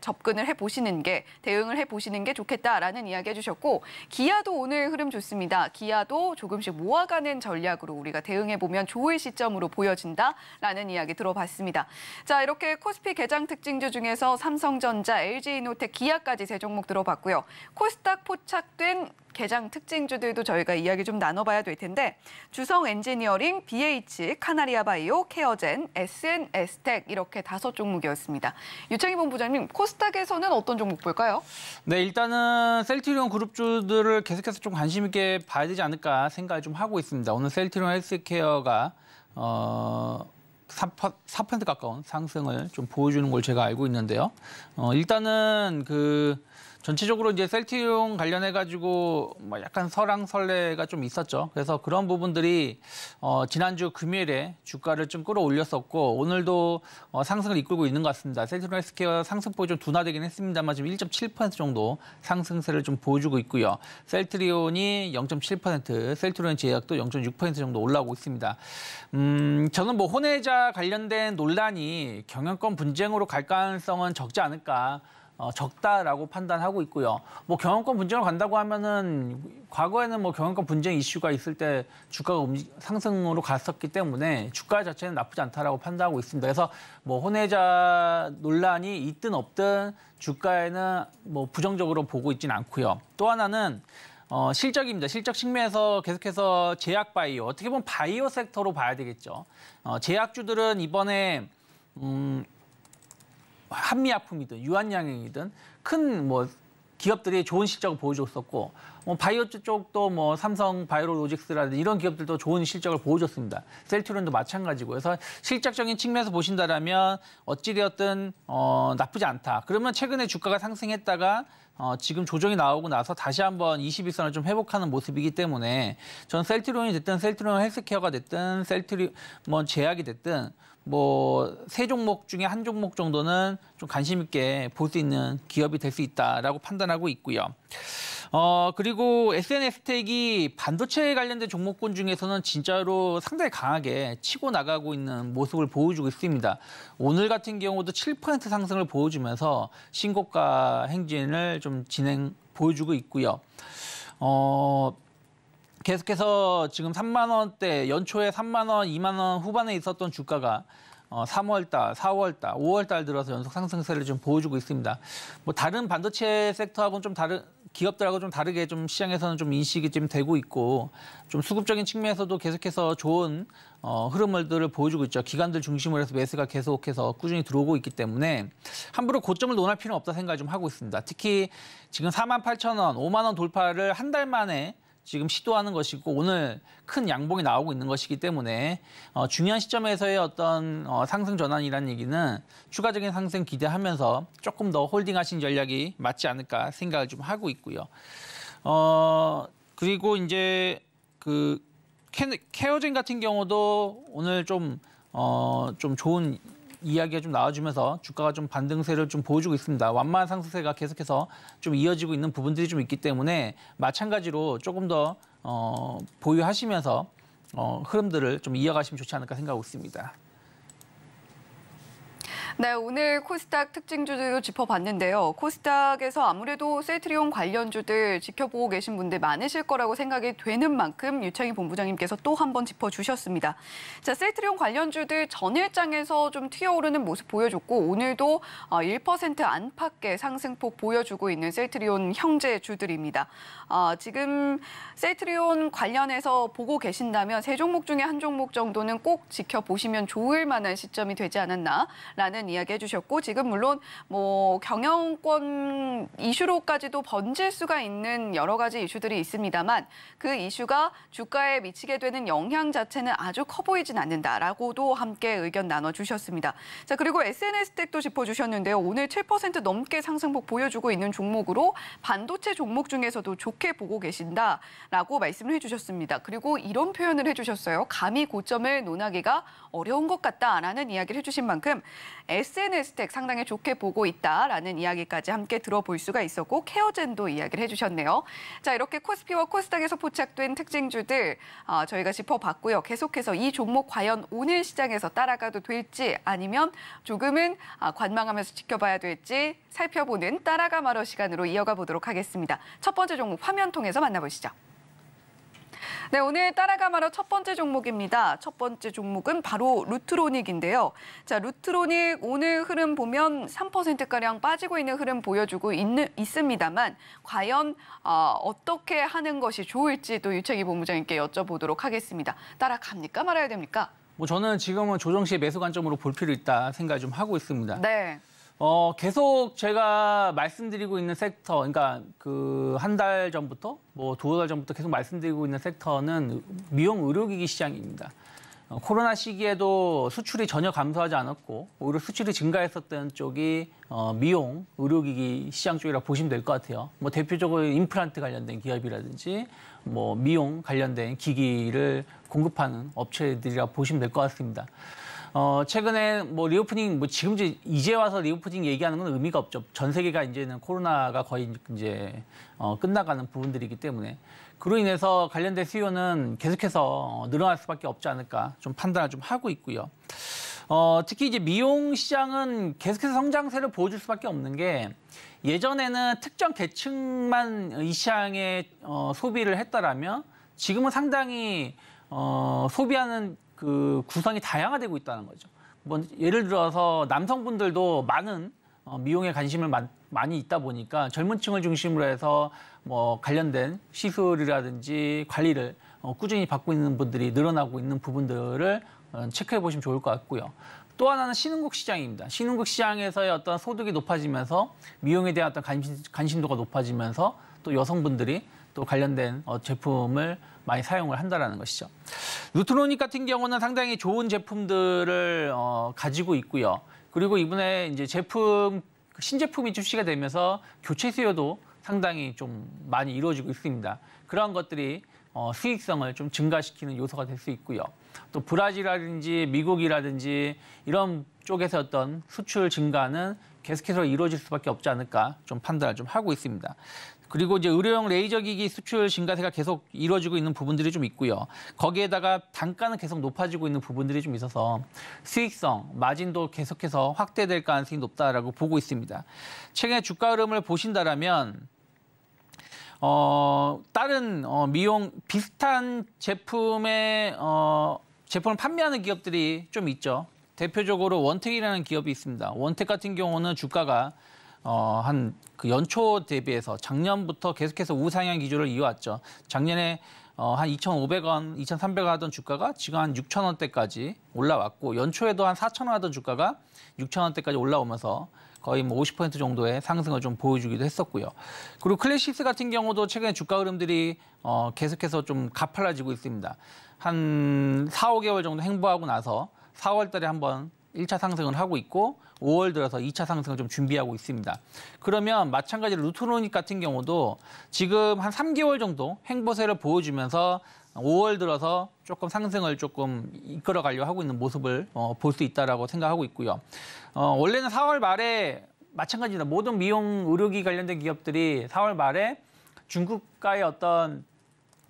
C: 접근을 해보시는 게, 대응을 해보시는 게 좋겠다라는 이야기 해주셨고, 기아도 오늘 흐름 좋습니다. 기아도 조금씩 모아가는 전략으로 우리가 대응해보면 좋을 시점으로 보여진다라는 이야기 들어봤습니다. 자, 이렇게 코스피 개장 특징주 중에서 삼성전자, LG이노텍, 기아까지 세 종목 들어봤고요. 코스닥 포착된 개장 특징주들도 저희가 이야기 좀 나눠봐야 될 텐데, 주성 엔지니어링, BH, 카나리아 바이오, 케어젠, SNS텍 이렇게 5종목이었습니다. 유창희 본부장님, 코스닥에서는 어떤 종목 볼까요?
E: 네, 일단은 셀트리온 그룹주들을 계속해서 좀 관심 있게 봐야 되지 않을까 생각을 좀 하고 있습니다. 오늘 셀트리온 헬스케어가 4% 가까운 상승을 좀 보여주는 걸 제가 알고 있는데요. 일단은 전체적으로 이제 셀트리온 관련해가지고 약간 설왕설래가 좀 있었죠. 그래서 그런 부분들이 지난주 금요일에 주가를 좀 끌어올렸었고, 오늘도 상승을 이끌고 있는 것 같습니다. 셀트리온 헬스케어 상승폭이 좀 둔화되긴 했습니다만 지금 1.7% 정도 상승세를 좀 보여주고 있고요. 셀트리온이 0.7%, 셀트리온 제약도 0.6% 정도 올라오고 있습니다. 저는 뭐 혼외자 관련된 논란이 경영권 분쟁으로 갈 가능성은 적지 않을까. 적다라고 판단하고 있고요. 뭐 경영권 분쟁을 간다고 하면은 과거에는 뭐 경영권 분쟁 이슈가 있을 때 주가가 상승으로 갔었기 때문에 주가 자체는 나쁘지 않다라고 판단하고 있습니다. 그래서 뭐 혼외자 논란이 있든 없든 주가에는 뭐 부정적으로 보고 있지는 않고요. 또 하나는 실적입니다. 실적 측면에서 계속해서 제약 바이오, 어떻게 보면 바이오 섹터로 봐야 되겠죠. 제약주들은 이번에 한미약품이든 유한양행이든 큰 뭐 기업들이 좋은 실적을 보여줬었고, 바이오 쪽도 뭐 삼성 바이오로직스라든지 이런 기업들도 좋은 실적을 보여줬습니다. 셀트리온도 마찬가지고. 그래서 실적적인 측면에서 보신다라면 어찌되었든 나쁘지 않다. 그러면 최근에 주가가 상승했다가 지금 조정이 나오고 나서 다시 한번 21선을 좀 회복하는 모습이기 때문에 전 셀트리온이 됐든 셀트리온 헬스케어가 됐든 뭐 제약이 됐든 뭐 세 종목 중에 한 종목 정도는 좀 관심 있게 볼 수 있는 기업이 될 수 있다라고 판단하고 있고요. 그리고 SNS텍이 반도체 관련된 종목군 중에서는 진짜로 상당히 강하게 치고 나가고 있는 모습을 보여주고 있습니다. 오늘 같은 경우도 7% 상승을 보여주면서 신고가 행진을 좀 보여주고 있고요. 계속해서 지금 3만 원대, 연초에 3만 원, 2만 원 후반에 있었던 주가가 3월 달, 4월 달, 5월 달 들어서 연속 상승세를 좀 보여주고 있습니다. 뭐 다른 반도체 섹터하고는 좀 다른 기업들하고 좀 다르게 좀 시장에서는 좀 인식이 좀 되고 있고, 좀 수급적인 측면에서도 계속해서 좋은 흐름들을 보여주고 있죠. 기관들 중심으로 해서 매수가 계속해서 꾸준히 들어오고 있기 때문에 함부로 고점을 논할 필요는 없다 생각을 좀 하고 있습니다. 특히 지금 48,000원, 5만 원 돌파를 한 달 만에 지금 시도하는 것이고, 오늘 큰 양봉이 나오고 있는 것이기 때문에 중요한 시점에서의 어떤 상승 전환이라는 얘기는 추가적인 상승 기대하면서 조금 더 홀딩하신 전략이 맞지 않을까 생각을 좀 하고 있고요. 그리고 이제 케어젠 같은 경우도 오늘 좀 좋은 이야기가 좀 나와주면서 주가가 좀 반등세를 좀 보여주고 있습니다. 완만한 상승세가 계속해서 좀 이어지고 있는 부분들이 좀 있기 때문에 마찬가지로 조금 더 보유하시면서 흐름들을 좀 이어가시면 좋지 않을까 생각하고 있습니다.
C: 네, 오늘 코스닥 특징주들도 짚어봤는데요. 코스닥에서 아무래도 셀트리온 관련주들 지켜보고 계신 분들 많으실 거라고 생각이 되는 만큼 유창희 본부장님께서 또 한 번 짚어주셨습니다. 자, 셀트리온 관련주들 전일장에서 좀 튀어오르는 모습 보여줬고, 오늘도 1% 안팎의 상승폭 보여주고 있는 셀트리온 형제주들입니다. 지금 셀트리온 관련해서 보고 계신다면 세 종목 중에 한 종목 정도는 꼭 지켜보시면 좋을 만한 시점이 되지 않았나라는 이야기 해주셨고, 지금 물론 뭐 경영권 이슈로까지도 번질 수가 있는 여러 가지 이슈들이 있습니다만, 그 이슈가 주가에 미치게 되는 영향 자체는 아주 커 보이진 않는다라고도 함께 의견 나눠주셨습니다. 자, 그리고 SNS텍도 짚어주셨는데요. 오늘 7% 넘게 상승폭 보여주고 있는 종목으로 반도체 종목 중에서도 좋게 보고 계신다라고 말씀을 해주셨습니다. 그리고 이런 표현을 해주셨어요. 감히 고점을 논하기가 어려운 것 같다라는 이야기를 해주신 만큼 SNS 텍 상당히 좋게 보고 있다라는 이야기까지 함께 들어볼 수가 있었고 케어젠도 이야기를 해주셨네요. 자, 이렇게 코스피와 코스닥에서 포착된 특징주들 저희가 짚어봤고요. 계속해서 이 종목 과연 오늘 시장에서 따라가도 될지 아니면 조금은 관망하면서 지켜봐야 될지 살펴보는 따라가 말어 시간으로 이어가 보도록 하겠습니다. 첫 번째 종목 화면 통해서 만나보시죠. 네, 오늘 따라가 말어 첫 번째 종목입니다. 첫 번째 종목은 바로 루트로닉인데요. 자, 루트로닉 오늘 흐름 보면 3%가량 빠지고 있는 흐름 보여주고 있습니다만 과연 어떻게 하는 것이 좋을지 또 유채기 본부장님께 여쭤보도록 하겠습니다. 따라갑니까? 말아야 됩니까?
E: 저는 지금은 조정 시에 매수 관점으로 볼 필요 있다 생각을 좀 하고 있습니다.
C: 네.
E: 계속 제가 말씀드리고 있는 섹터, 그러니까 그 한 달 전부터, 두어 달 전부터 계속 말씀드리고 있는 섹터는 미용 의료기기 시장입니다. 코로나 시기에도 수출이 전혀 감소하지 않았고 오히려 수출이 증가했었던 쪽이 미용 의료기기 시장 쪽이라 보시면 될 것 같아요. 대표적으로 임플란트 관련된 기업이라든지 미용 관련된 기기를 공급하는 업체들이라 보시면 될 것 같습니다. 최근에 리오프닝 지금 이제 와서 리오프닝 얘기하는 건 의미가 없죠. 전 세계가 이제는 코로나가 거의 이제 끝나가는 부분들이기 때문에 그로 인해서 관련된 수요는 계속해서 늘어날 수밖에 없지 않을까 좀 판단을 좀 하고 있고요. 특히 이제 미용 시장은 계속해서 성장세를 보여줄 수밖에 없는 게 예전에는 특정 계층만 이 시장에 소비를 했다라면 지금은 상당히 소비하는 그 구성이 다양화되고 있다는 거죠. 예를 들어서 남성분들도 많은 미용에 관심을 많이 있다 보니까 젊은 층을 중심으로 해서 관련된 시술이라든지 관리를 꾸준히 받고 있는 분들이 늘어나고 있는 부분들을 체크해 보시면 좋을 것 같고요. 또 하나는 신흥국 시장입니다. 신흥국 시장에서의 어떤 소득이 높아지면서 미용에 대한 어떤 관심도가 높아지면서 또 여성분들이 또 관련된 제품을 많이 사용을 한다는 것이죠. 루트로닉 같은 경우는 상당히 좋은 제품들을 가지고 있고요. 그리고 이번에 이제 신제품이 출시가 되면서 교체 수요도 상당히 좀 많이 이루어지고 있습니다. 그런 것들이 수익성을 좀 증가시키는 요소가 될 수 있고요. 또 브라질이라든지 미국이라든지 이런 쪽에서 어떤 수출 증가는 계속해서 이루어질 수밖에 없지 않을까 좀 판단을 좀 하고 있습니다. 그리고 이제 의료용 레이저 기기 수출 증가세가 계속 이루어지고 있는 부분들이 좀 있고요. 거기에다가 단가는 계속 높아지고 있는 부분들이 좀 있어서 수익성, 마진도 계속해서 확대될 가능성이 높다라고 보고 있습니다. 최근에 주가 흐름을 보신다라면 다른 미용 비슷한 제품을 판매하는 기업들이 좀 있죠. 대표적으로 원택이라는 기업이 있습니다. 원택 같은 경우는 주가가 한 그 연초 대비해서 작년부터 계속해서 우상향 기조를 이어왔죠. 작년에 한 2,500원, 2,300원 하던 주가가 지금 한 6,000원대까지 올라왔고 연초에도 한 4,000원 하던 주가가 6,000원대까지 올라오면서 거의 50% 정도의 상승을 좀 보여주기도 했었고요. 그리고 클래식스 같은 경우도 최근에 주가 흐름들이 계속해서 좀 가팔라지고 있습니다. 한 4, 5개월 정도 행보하고 나서 4월 달에 한번 1차 상승을 하고 있고 5월 들어서 2차 상승을 좀 준비하고 있습니다. 그러면 마찬가지로 루트로닉 같은 경우도 지금 한 3개월 정도 행보세를 보여주면서 5월 들어서 조금 상승을 조금 이끌어 가려고 하고 있는 모습을 볼 수 있다라고 생각하고 있고요. 원래는 4월 말에 마찬가지입니다. 모든 미용 의료기 관련된 기업들이 4월 말에 중국과의 어떤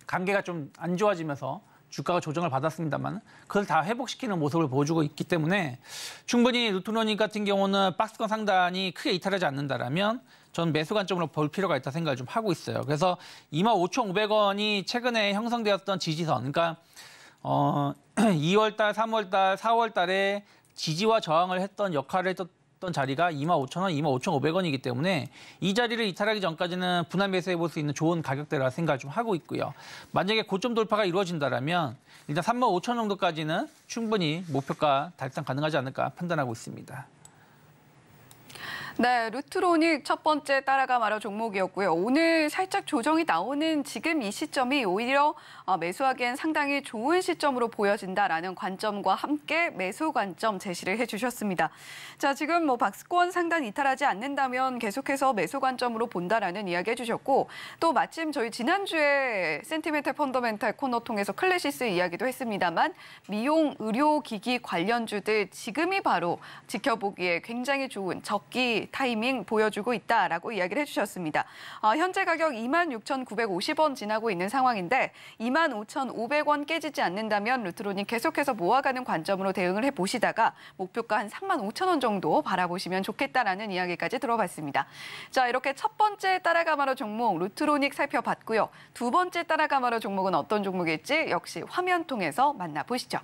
E: 관계가 좀 안 좋아지면서 주가가 조정을 받았습니다만 그걸 다 회복시키는 모습을 보여주고 있기 때문에 충분히 루트로닉 같은 경우는 박스권 상단이 크게 이탈하지 않는다라면 저는 매수 관점으로 볼 필요가 있다 생각을 좀 하고 있어요. 그래서 25,500원이 최근에 형성되었던 지지선, 그러니까 2월 달, 3월 달, 4월 달에 지지와 저항을 했던 역할을 했던 자리가 25,000원, 25,500원이기 때문에 이 자리를 이탈하기 전까지는 분할 매수해 볼 수 있는 좋은 가격대라 생각을 좀 하고 있고요. 만약에 고점 돌파가 이루어진다면 일단 35,000원 정도까지는 충분히 목표가 달성 가능하지 않을까 판단하고 있습니다.
C: 네, 루트로닉 첫 번째 따라가 말아 종목이었고요. 오늘 살짝 조정이 나오는 지금 이 시점이 오히려 매수하기엔 상당히 좋은 시점으로 보여진다라는 관점과 함께 매수 관점 제시를 해주셨습니다. 자, 지금 뭐 박스권 상단 이탈하지 않는다면 계속해서 매수 관점으로 본다라는 이야기 해주셨고 또 마침 저희 지난주에 센티멘탈 펀더멘탈 코너 통해서 클래시스 이야기도 했습니다만 미용, 의료기기 관련주들 지금이 바로 지켜보기에 굉장히 좋은 적기 타이밍 보여주고 있다라고 이야기를 해주셨습니다. 현재 가격 26,950원 지나고 있는 상황인데 25,500원 깨지지 않는다면 루트로닉 계속해서 모아가는 관점으로 대응을 해보시다가 목표가 한 35,000원 정도 바라보시면 좋겠다라는 이야기까지 들어봤습니다. 자, 이렇게 첫 번째 따라가마러 종목 루트로닉 살펴봤고요. 두 번째 따라가마러 종목은 어떤 종목일지 역시 화면 통해서 만나보시죠.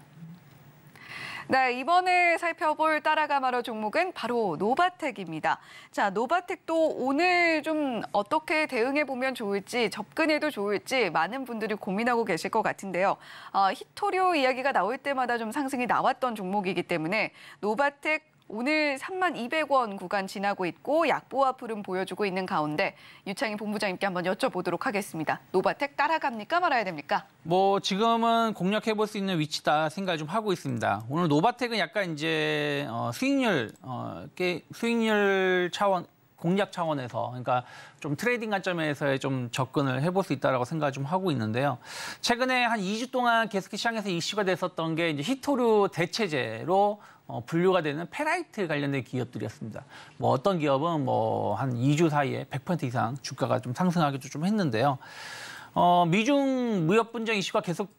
C: 네, 이번에 살펴볼 따라가마러 종목은 바로 노바텍입니다. 자, 노바텍도 오늘 좀 어떻게 대응해보면 좋을지, 접근해도 좋을지 많은 분들이 고민하고 계실 것 같은데요. 히토류 이야기가 나올 때마다 좀 상승이 나왔던 종목이기 때문에 노바텍 오늘 32,000원 구간 지나고 있고 약보합 흐름 보여주고 있는 가운데 유창희 본부장님께 한번 여쭤보도록 하겠습니다. 노바텍 따라갑니까 말아야 됩니까?
E: 뭐 지금은 공략해볼 수 있는 위치다 생각을 좀 하고 있습니다. 오늘 노바텍은 약간 이제 수익률 차원, 공략 차원에서 그러니까 좀 트레이딩 관점에서의 좀 접근을 해볼 수 있다라고 생각을 좀 하고 있는데요. 최근에 한 2주 동안 계속 시장에서 이슈가 됐었던 게 이제 히토류 대체제로 분류가 되는 페라이트 관련된 기업들이었습니다. 뭐 어떤 기업은 뭐 한 2주 사이에 100% 이상 주가가 좀 상승하기도 좀 했는데요. 미중 무역 분쟁 이슈가 계속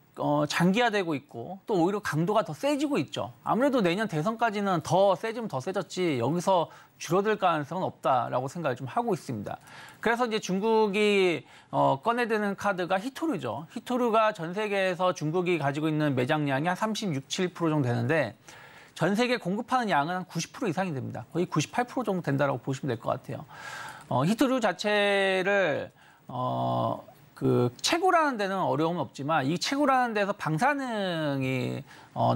E: 장기화되고 있고 또 오히려 강도가 더 세지고 있죠. 아무래도 내년 대선까지는 더 세지면 더 세졌지 여기서 줄어들 가능성은 없다라고 생각을 좀 하고 있습니다. 그래서 이제 중국이 꺼내드는 카드가 히토류죠. 히토류가 전 세계에서 중국이 가지고 있는 매장량이 한 36, 7% 정도 되는데 전 세계 공급하는 양은 한 90% 이상이 됩니다. 거의 98% 정도 된다라고 보시면 될 것 같아요. 히토류 자체를 채굴하는 데는 어려움은 없지만 이 채굴하는 데서 방사능이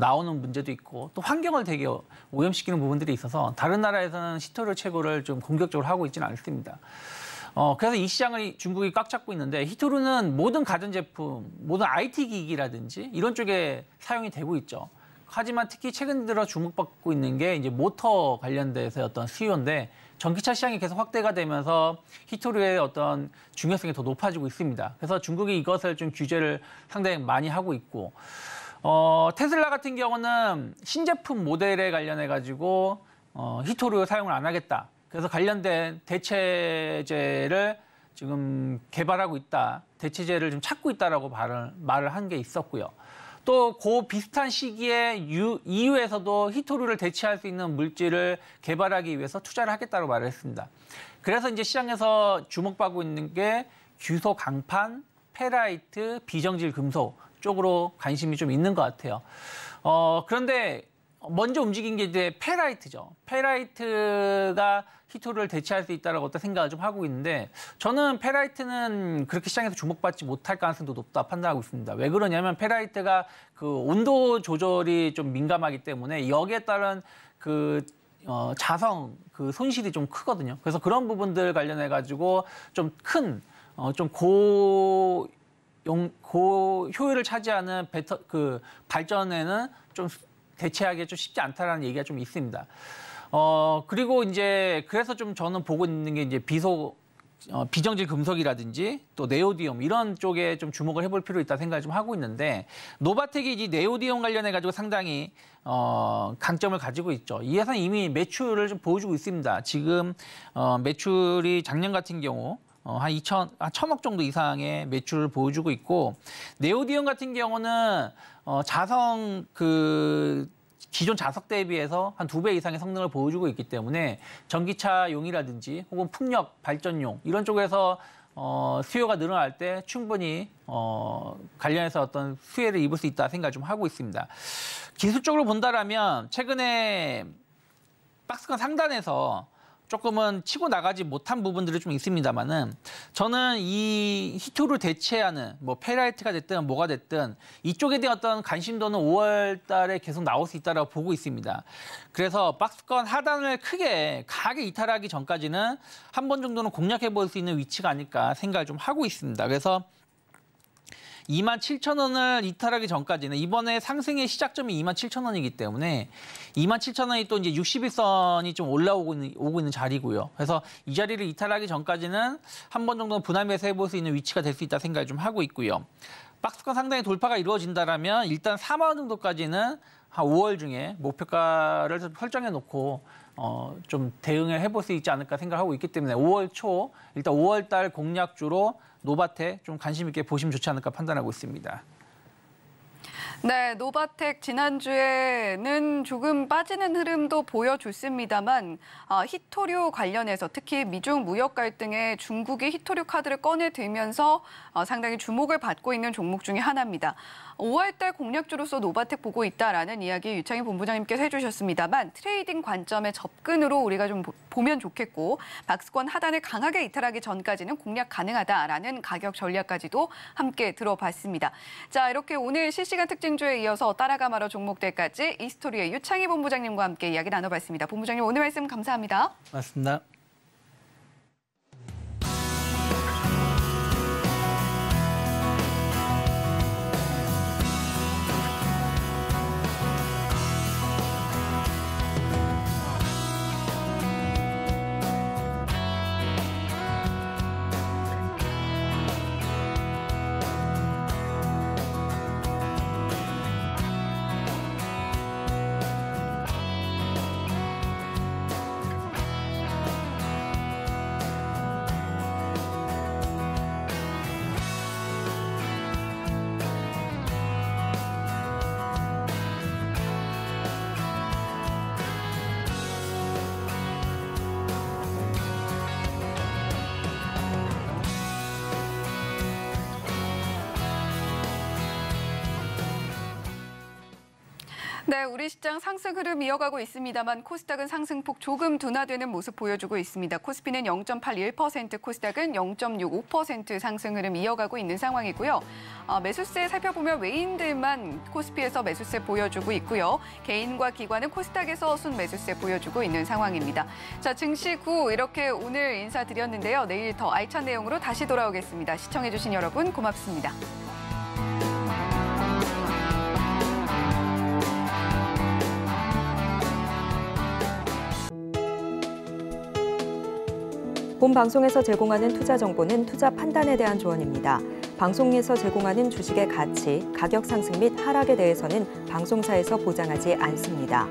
E: 나오는 문제도 있고 또 환경을 되게 오염시키는 부분들이 있어서 다른 나라에서는 히토류 채굴을 좀 공격적으로 하고 있지는 않습니다. 그래서 이 시장을 중국이 꽉 잡고 있는데 히토류는 모든 가전제품, 모든 IT 기기라든지 이런 쪽에 사용이 되고 있죠. 하지만 특히 최근 들어 주목받고 있는 게 이제 모터 관련돼서의 어떤 수요인데 전기차 시장이 계속 확대가 되면서 히토류의 어떤 중요성이 더 높아지고 있습니다. 그래서 중국이 이것을 좀 규제를 상당히 많이 하고 있고 테슬라 같은 경우는 신제품 모델에 관련해 가지고 히토류 사용을 안 하겠다. 그래서 관련된 대체제를 지금 개발하고 있다. 대체제를 좀 찾고 있다라고 말을 한 게 있었고요. 또 그 비슷한 시기에 EU에서도 히토류를 대체할 수 있는 물질을 개발하기 위해서 투자를 하겠다고 말을 했습니다. 그래서 이제 시장에서 주목받고 있는 게 규소 강판, 페라이트, 비정질 금속 쪽으로 관심이 좀 있는 것 같아요. 그런데 먼저 움직인 게 이제 페라이트죠. 페라이트가 히토류를 대체할 수 있다라고 생각을 좀 하고 있는데 저는 페라이트는 그렇게 시장에서 주목받지 못할 가능성도 높다 판단하고 있습니다. 왜 그러냐면 페라이트가 그 온도 조절이 좀 민감하기 때문에 여기에 따른 그 자성 그 손실이 좀 크거든요. 그래서 그런 부분들 관련해 가지고 좀 큰 좀 고효율을 차지하는 발전에는 좀 대체하기 좀 쉽지 않다라는 얘기가 좀 있습니다. 그리고 이제 그래서 좀 저는 보고 있는 게 이제 비정질 금속이라든지 또 네오디움 이런 쪽에 좀 주목을 해볼 필요 있다 생각을 좀 하고 있는데 노바텍이 이 네오디움 관련해 가지고 상당히 강점을 가지고 있죠. 이 회사는 이미 매출을 좀 보여주고 있습니다. 지금 매출이 작년 같은 경우 한 1,000억 정도 이상의 매출을 보여주고 있고 네오디움 같은 경우는 자성 기존 자석 대비해서 한 2배 이상의 성능을 보여주고 있기 때문에 전기차용이라든지 혹은 풍력 발전용 이런 쪽에서 수요가 늘어날 때 충분히 관련해서 어떤 수혜를 입을 수 있다 생각을 좀 하고 있습니다. 기술적으로 본다라면 최근에 박스권 상단에서 조금은 치고 나가지 못한 부분들이 좀 있습니다만은 저는 이 히토를 대체하는 뭐 페라이트가 됐든 뭐가 됐든 이쪽에 대한 어떤 관심도는 5월 달에 계속 나올 수 있다고 보고 있습니다. 그래서 박스권 하단을 크게 강하게 이탈하기 전까지는 한 번 정도는 공략해 볼 수 있는 위치가 아닐까 생각을 좀 하고 있습니다. 그래서 27,000원을 이탈하기 전까지는 이번에 상승의 시작점이 27,000원이기 때문에 27,000원이 또 이제 60일선이 좀 오고 있는 자리고요. 그래서 이 자리를 이탈하기 전까지는 한 번 정도 분할 매수해 볼 수 있는 위치가 될 수 있다 생각을 좀 하고 있고요. 박스권 상당히 돌파가 이루어진다라면 일단 4만 원 정도까지는 한 5월 중에 목표가를 설정해 놓고 좀 대응을 해볼 수 있지 않을까 생각하고 있기 때문에 5월 초 일단 5월 달 공략주로 노바텍 좀 관심 있게 보시면 좋지 않을까 판단하고 있습니다.
C: 네, 노바텍 지난주에는 조금 빠지는 흐름도 보여줬습니다만 히토류 관련해서 특히 미중 무역 갈등에 중국이 히토류 카드를 꺼내들면서 상당히 주목을 받고 있는 종목 중에 하나입니다. 5월 달 공략주로서 노바텍 보고 있다라는 이야기 유창희 본부장님께서 해주셨습니다만 트레이딩 관점의 접근으로 우리가 좀 보면 좋겠고 박스권 하단을 강하게 이탈하기 전까지는 공략 가능하다라는 가격 전략까지도 함께 들어봤습니다. 자, 이렇게 오늘 실시간 특징주에 이어서 따라가 말어 종목들까지 이스토리의 유창희 본부장님과 함께 이야기 나눠봤습니다. 본부장님 오늘 말씀 감사합니다.
E: 맞습니다.
C: 네, 우리 시장 상승 흐름 이어가고 있습니다만 코스닥은 상승폭 조금 둔화되는 모습 보여주고 있습니다. 코스피는 0.81%, 코스닥은 0.65% 상승 흐름 이어가고 있는 상황이고요. 매수세 살펴보면 외인들만 코스피에서 매수세 보여주고 있고요. 개인과 기관은 코스닥에서 순 매수세 보여주고 있는 상황입니다. 자, 증시 후 이렇게 오늘 인사드렸는데요. 내일 더 알찬 내용으로 다시 돌아오겠습니다. 시청해주신 여러분 고맙습니다.
A: 본 방송에서 제공하는 투자 정보는 투자 판단에 대한 조언입니다. 방송에서 제공하는 주식의 가치, 가격 상승 및 하락에 대해서는 방송사에서 보장하지 않습니다.